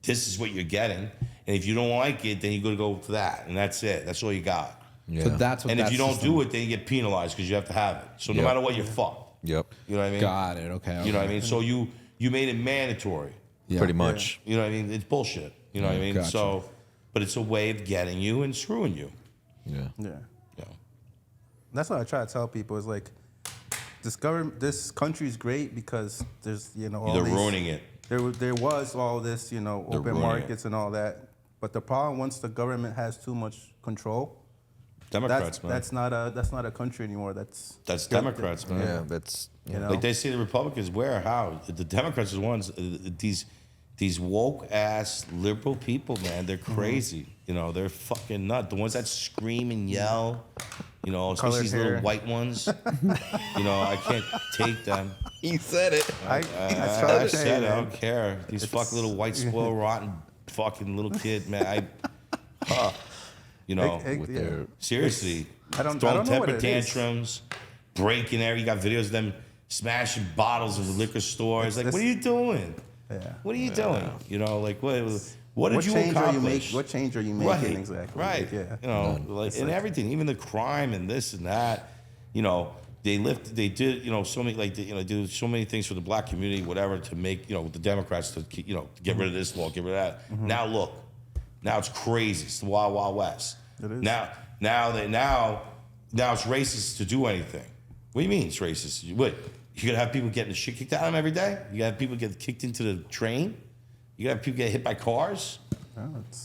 This is what you're getting, and if you don't like it, then you got to go for that, and that's it. That's all you got. Yeah. So that's what. And if that you don't system- do it, then you get penalized because you have to have it. So no Yeah. matter what, you're fucked. Yep. You know what I mean? Got it. Okay. You know what I mean? So you made it mandatory. Yeah. Pretty much. You know what I mean? It's bullshit. You know what I mean? Gotcha. So, but it's a way of getting you and screwing you. Yeah. Yeah. You know? That's what I try to tell people is like, this country is great because there's all They're these, ruining it. There was all this They're open ruining markets and all that, but the problem once the government has too much control, Democrats, man. that's not a country anymore. That's Democrats, man. Yeah. That's You know? Like they say the Republicans, where, how? The Democrats are the ones, these woke ass liberal people, man, they're crazy. You know, they're fucking nuts. The ones that scream and yell, especially Colored these hair. little white ones. I can't take them. he said it. I I try to say, said I man, don't care. These fucking little white, spoiled, rotten fucking little kid, man. With yeah. their Seriously. I don't Throwing know what temper it is. tantrums, breaking there. You got videos of them smashing bottles in the liquor stores. Like, It's- what are you doing? Yeah. What are you doing? What did What you change are you accomplish? What change are you making Right, exactly? right. Like, yeah. And everything, even the crime and this and that. They did so many do so many things for the black community, whatever, to make the Democrats to get rid of this law, get rid of that. Mm-hmm. Now look, now it's crazy. It's the Wild Wild West. It is. Now it's racist to do anything. What do you mean it's racist? What? You gonna have people getting the shit kicked out of them every day? You gotta have people get kicked into the train? You gotta have people get hit by cars?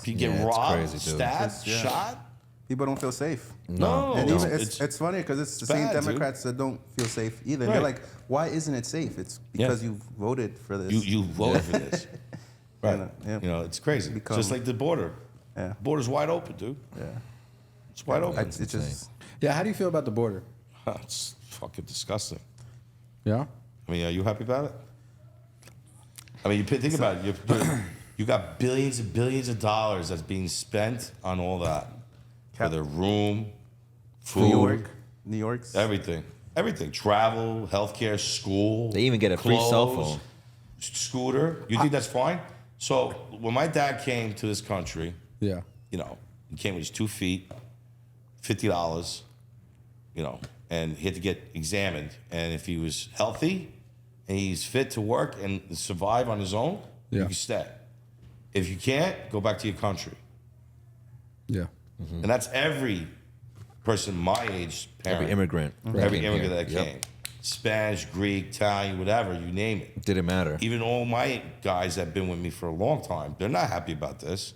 People get Yeah, it's robbed, crazy, dude. stabbed, Yeah. shot? People don't feel safe. No. And no. even it's funny because it's the same bad, dude. Democrats that don't feel safe either. Right. They're like, why isn't it safe? It's because you voted for this. You voted for this. Right. Yeah. It's crazy. Become- Just like the border. Yeah. Border's wide open, dude. Yeah. It's wide open. It's just Yeah. How do you feel about the border? It's fucking disgusting. Yeah. I mean, are you happy about it? I mean, think about it. You got billions and billions of dollars that's being spent on all that. For their room, food, New York's. everything. Everything. Travel, healthcare, school. They even get a free cell clothes, phone. Scooter. You think that's fine? So when my dad came to this country, Yeah. he came with his 2 feet, $50, and he had to get examined. And if he was healthy and he's fit to work and survive on his own, you Yeah. can stay. If you can't, go back to your country. Yeah. And that's every person my age, parent, Every immigrant. every came immigrant here. that Yep. came. Spanish, Greek, Italian, whatever, you name it. Didn't matter. Even all my guys that have been with me for a long time, they're not happy about this.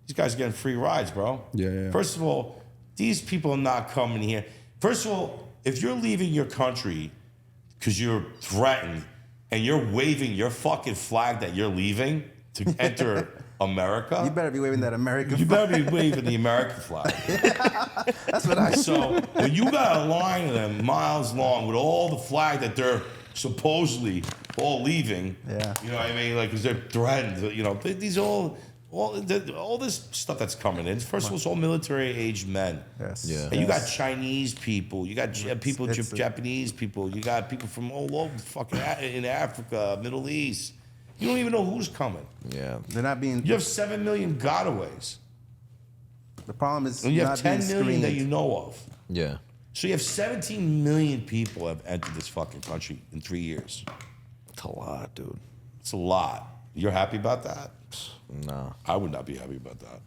These guys are getting free rides, bro. Yeah. First of all, these people are not coming here. First of all, if you're leaving your country because you're threatened and you're waving your fucking flag that you're leaving to enter America, You better be waving that American you flag. better be waving the American flag. That's what I So when you got a line of them miles long with all the flag that they're supposedly all leaving, Yeah. you know what I mean? Like, because they're threatened, these all this stuff that's coming in. First of all, it's all military-aged men. Yes. Yeah. And you got Chinese people, you got people, it's Japanese people, you got people from all over fucking in Africa, Middle East. You don't even know who's coming. Yeah. They're not being. You have 7 million gotaways. The problem is And you have not 10 being million that screened. you know of. Yeah. So you have 17 million people have entered this fucking country in 3 years. It's a lot, dude. It's a lot. You're happy about that? Nah. I would not be happy about that.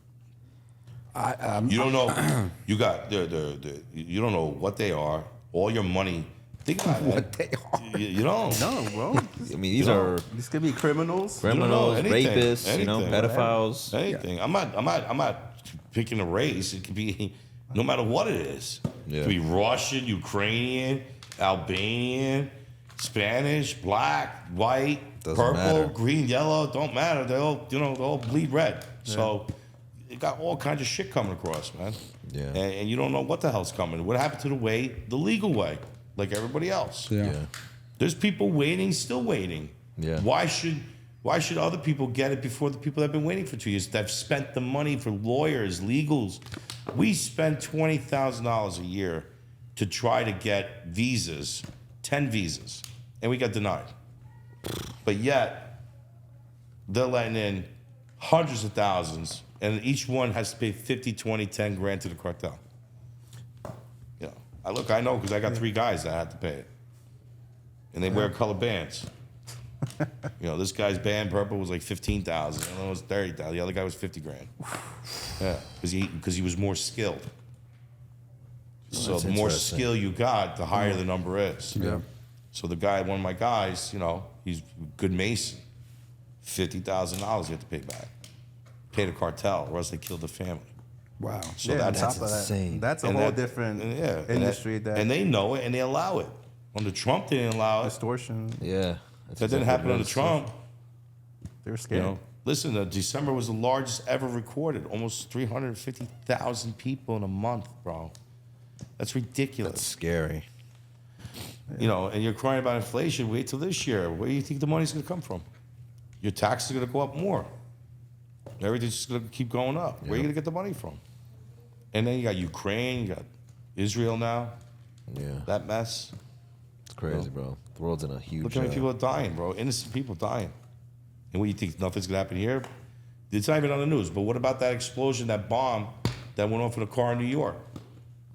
I You don't know. You got you don't know what they are. All your money. Think about it. man. What they are. You don't. No, bro. I mean, these are These could be criminals. You don't know criminals, anything. rapists, Anything. pedophiles. Anything. I'm not picking a race. It could be no matter what it is. It Yeah. could be Russian, Ukrainian, Albanian, Spanish, black, white, Doesn't purple, matter. green, yellow. Don't matter. They all they all bleed red. So you got all kinds of shit coming across, man. Yeah. And you don't know what the hell's coming. What happened to the legal way, like everybody else? Yeah. Yeah. There's people waiting, still waiting. Yeah. Why should other people get it before the people that have been waiting for 2 years? That have spent the money for lawyers, legals. We spend $20,000 a year to try to get visas, 10 visas, and we got denied. But yet, they're letting in hundreds of thousands, and each one has to pay 50, 20, 10 grand to the cartel. I know because I got 3 guys that had to pay it, and they wear color bands. This guy's band purple was like 15,000. The other was 30,000. The other guy was 50 grand. Yeah, because he was more skilled. So that's the more interesting. skill you got, the higher the number is. Yeah. So the guy, one of my guys, he's a good mason. $50,000 you have to pay back. Pay the cartel, or else they killed the family. Wow. So yeah, on that's top of insane. that, that's a and whole that- different and yeah, industry and they know it and they allow it. Under Trump, they didn't allow it. distortion. Yeah. That's That didn't exactly happen what it under is. Trump. They're scared. Listen, December was the largest ever recorded. Almost 350,000 people in a month, bro. That's ridiculous. That's scary. And you're crying about inflation. Wait till this year. Where do you think the money's going to come from? Your taxes are going to go up more. Everything's just going to keep going up. Where are you going to get the money from? And then you got Ukraine, you got Israel now. Yeah. That mess. It's crazy, bro. The world's in a huge. Look how many people are dying, bro. Innocent people dying. And what, you think nothing's going to happen here? It's not even on the news. But what about that explosion, that bomb that went off in a car in New York?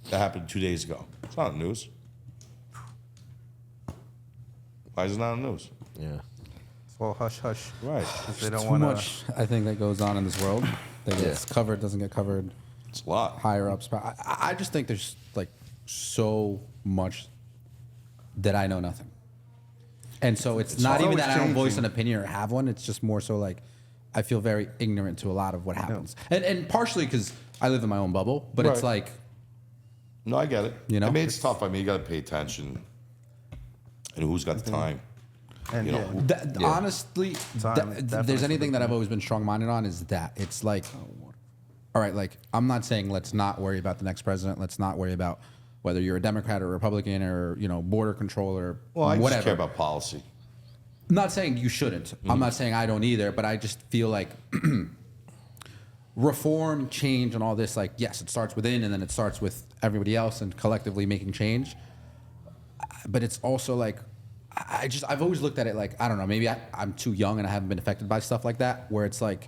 That happened 2 days ago. It's not on the news. Why is it not on the news? Yeah. It's all hush hush. Right. 'Cause they don't Too want much, I think, that goes on in this world that gets covered, doesn't get covered. It's a lot. Higher ups. But I just think there's like so much that I know nothing. And so it's not even always that I don't voice changing. an opinion or have one. It's just more so like I feel very ignorant to a lot of what happens. And partially because I live in my own bubble, but it's Right. like, No, I get it. You know? I mean, it's tough. I mean, you got to pay attention. And who's got the time? And You know, yeah, that, honestly, Time that- is if definitely there's anything that the I've always been strong-minded on is that it's like, all right, like I'm not saying let's not worry about the next president. Let's not worry about whether you're a Democrat or Republican or border control or well, I whatever. just care about policy. I'm not saying you shouldn't. I'm not saying I don't either, but I just feel like reform, change, and all this, like, yes, it starts within and then it starts with everybody else and collectively making change. But it's also like, I've always looked at it like, I don't know, maybe I'm too young and I haven't been affected by stuff like that, where it's like,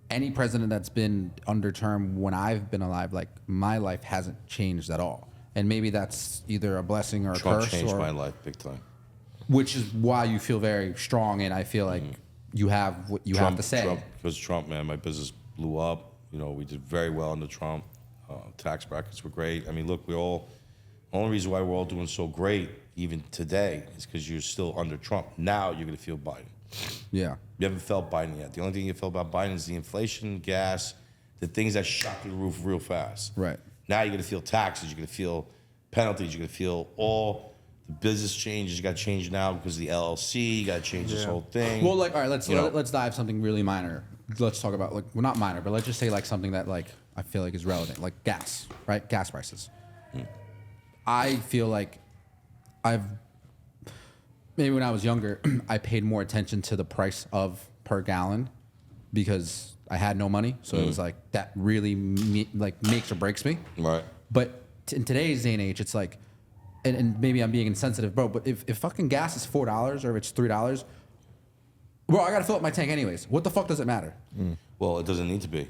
any president that's been under term when I've been alive, like, my life hasn't changed at all. And maybe that's either a blessing or a Trump curse, changed or my life big time. which is why you feel very strong, and I feel like you have what you have to say. Because Trump, man, my business blew up. We did very well under Trump. Tax brackets were great. I mean, look, only reason why we're all doing so great, even today, is because you're still under Trump. Now you're going to feel Biden. Yeah. You haven't felt Biden yet. The only thing you feel about Biden is the inflation, gas, the things that shot through the roof real fast. Right. Now you're going to feel taxes. You're going to feel penalties. You're going to feel all the business changes. You got to change now because of the LLC. You got to change this whole thing. Well, like, all right, You know. let's dive something really minor. Let's talk about, like, well, not minor, but let's just say like something that, like, I feel like is relevant, like gas, right? Gas prices. I feel like maybe when I was younger, I paid more attention to the price of per gallon because I had no money. So it was like that really makes or breaks me. Right. But in today's day and age, it's like, and maybe I'm being insensitive, bro, but if fucking gas is $4 or if it's $3, bro, I gotta fill up my tank anyways. What the fuck does it matter? Well, it doesn't need to be.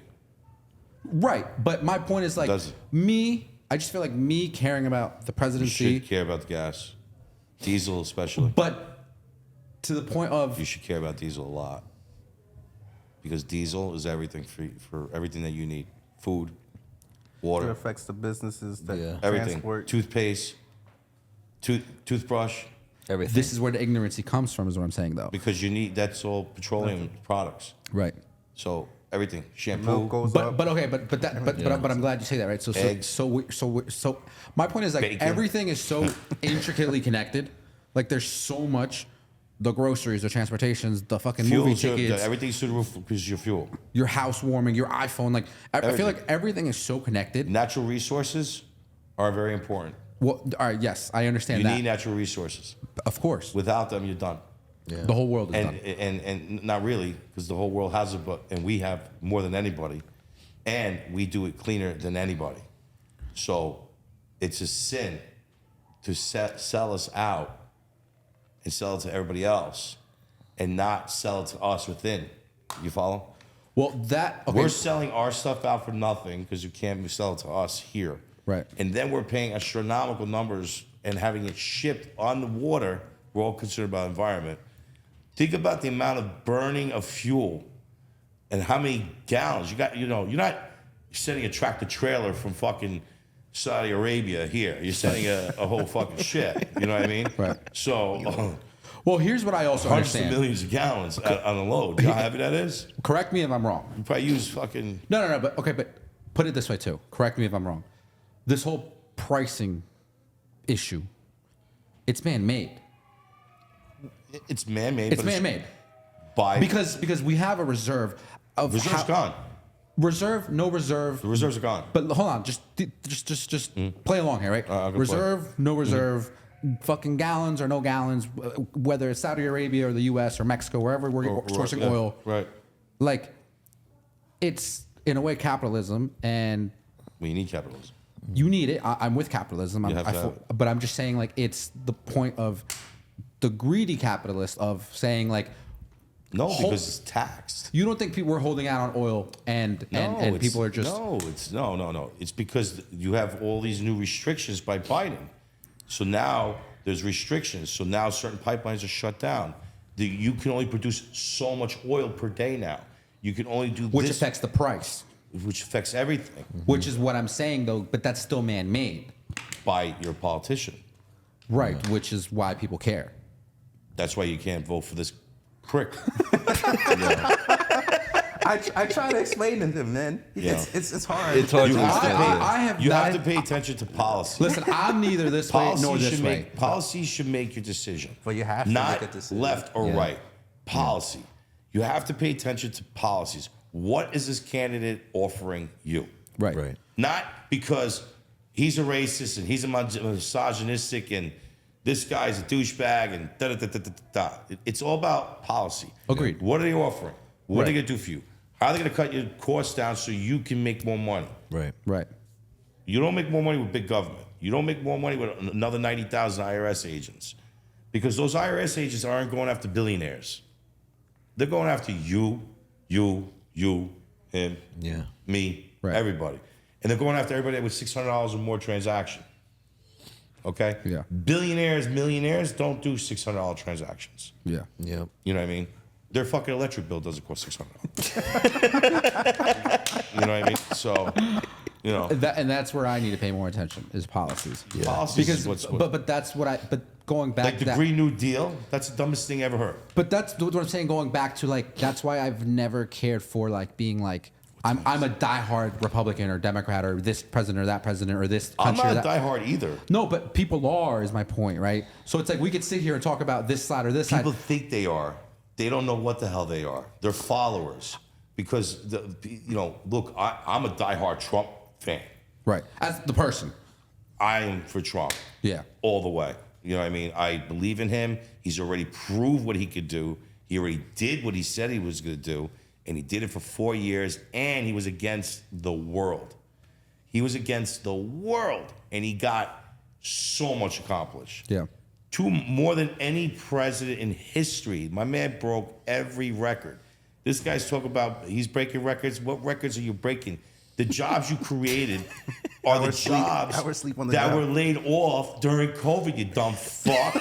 Right. But my point is, like, Does it? I just feel like me caring about the You presidency, should care about the gas. Diesel especially. but to the point of, You should care about diesel a lot. Because diesel is everything for everything that you need. Food, it water, affects the businesses that Yeah. everything. transport. Toothpaste, toothbrush. Everything. this is where the ignorancy comes from, is what I'm saying, though. Because that's all petroleum products. Right. So everything. Shampoo. Milk goes up. But okay, but I'm glad you say that, right? Eggs. So my point is, like, Bacon. everything is so intricately connected. Like, there's so much, the groceries, the transportations, the fucking movie tickets, Everything's to the roof because your fuel. your housewarming, your iPhone. Like, I feel Everything. like everything is so connected. Natural resources are very important. Well, all right, yes, I understand You that. need natural resources. Of course, Without them, you're done. Yeah. the whole world is And, done. and not really, because the whole world has it, and we have more than anybody, and we do it cleaner than anybody. So it's a sin to sell us out and sell it to everybody else, and not sell it to us within. You follow? Well, that okay, We're selling our stuff out for nothing because you can't sell it to us here. Right. And then we're paying astronomical numbers and having it shipped on the water. We're all concerned about environment. Think about the amount of burning of fuel and how many gallons you got. You know, you're not sending a tractor trailer from fucking Saudi Arabia here. You're sending a whole fucking ship. You know what I mean? Right. So Well, here's what I also hundreds of understand. millions of gallons on a load. You know how heavy that is? Correct me if I'm wrong. You probably use fucking. No, but okay, but put it this way too. Correct me if I'm wrong. This whole pricing issue, it's man-made. It's man-made. It's but man-made By because we have a reserve of reserve's gone. Reserve, no reserve. The reserves are gone. But hold on, just play along here, right? I'll go Reserve, no reserve, fucking gallons or no gallons, whether it's Saudi Arabia or the U.S. or Mexico, wherever we're sourcing yeah, oil. Right. Like, it's in a way capitalism, and We need capitalism. you need it. I'm with capitalism. You have to have it. But I'm just saying, like, it's the point of the greedy capitalist of saying, like, No, Whole- because it's taxed. you don't think people are holding out on oil and it's- people are just no. It's because you have all these new restrictions by Biden. So now there's restrictions. So now certain pipelines are shut down. You can only produce so much oil per day now. You can only do which this, affects the price. which affects everything Which is what I'm saying, though. But that's still man-made, by your politician. right? Which is why people care. That's why you can't vote for this prick. I try to explain to him, man. Yeah. It's hard. It's hard You to have understand. to yeah. I have You not, have to pay attention to policy. listen. I'm neither this way nor this way. Policy should make your decision. But you have to not make a decision. left or Yeah. right. Policy. You have to pay attention to policies. What is this candidate offering you? Right. Right. Not because he's a racist and he's a misogynistic and this guy's a douchebag and da da da da da da. It's all about policy. Agreed. What are they offering? What are they Right. going to do for you? How are they going to cut your costs down so you can make more money? Right. Right. You don't make more money with big government. You don't make more money with another 90,000 IRS agents. Because those IRS agents aren't going after billionaires. They're going after you, him, Yeah. me, Right. everybody. And they're going after everybody with $600 or more transaction. Okay? Yeah. Billionaires, millionaires don't do $600 transactions. Yeah. Yep. You know what I mean? Their fucking electric bill doesn't cost $600. You know what I mean? So, you know. And that's where I need to pay more attention is policies. Policies Because is what's but that's what but going back like to the that, Green New Deal, that's the dumbest thing I ever heard. but that's what I'm saying. Going back to like that's why I've never cared for like being like I'm a diehard Republican or Democrat or this president or that president or this I'm country. not or a that. diehard either. No, but people are is my point, right? So it's like we could sit here and talk about this side or this People side. think they are. They don't know what the hell they are. They're followers. Because, look, I'm a diehard Trump fan. Right. As the person. I am for Trump. Yeah. All the way. You know what I mean? I believe in him. He's already proved what he could do. He already did what he said he was going to do. And he did it for 4 years. And he was against the world. He was against the world. And he got so much accomplished. Yeah. More than any president in history. My man broke every record. This guy's talking about he's breaking records. What records are you breaking? The jobs you created are the Hours sleep- jobs hours sleep on the that job. were laid off during COVID, you dumb fuck.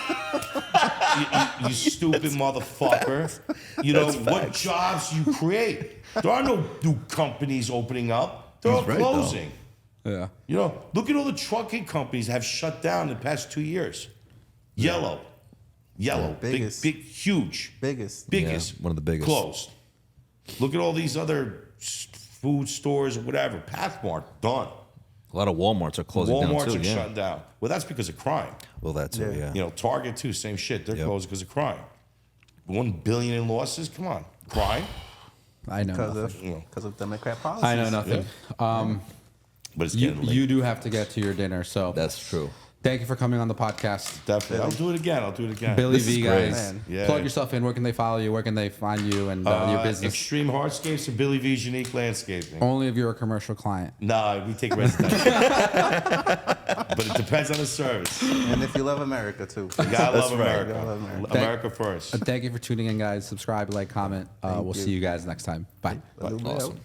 you stupid motherfucker. You know, what jobs you create? There are no new companies opening up. They're all He's right, though. closing. Yeah. You know, look at all the trucking companies that have shut down in the past 2 years. Yellow, biggest. big, huge, Biggest. biggest, one of the biggest. closed. Look at all these other food stores or whatever. Pathmark done. A lot of WalMarts are closing Walmart's down too. are Yeah. shutting down. Well, that's because of crime. Well, that too. Yeah. Yeah. You know, Target too, same shit. They're Yep. closed because of crime. $1 billion in losses. Come on, crime. I know Because nothing. of Democrat policies. I know nothing. But it's You getting late. you do have to get to your dinner, so That's true. thank you for coming on the podcast. Definitely. I'll do it again. Billy This is V, great. guys. Man. Yeah. Plug yourself in. Where can they follow you? Where can they find you and your business? Extreme Hardscapes and Billy V's Unique Landscaping. Only if you're a commercial client. No, we take residential. But it depends on the service. You And if you love America, too. gotta love right. America. Gotta love America. America first. Thank you for tuning in, guys. Subscribe, like, comment. We'll you. see you guys next time. Bye. Awesome. Awesome.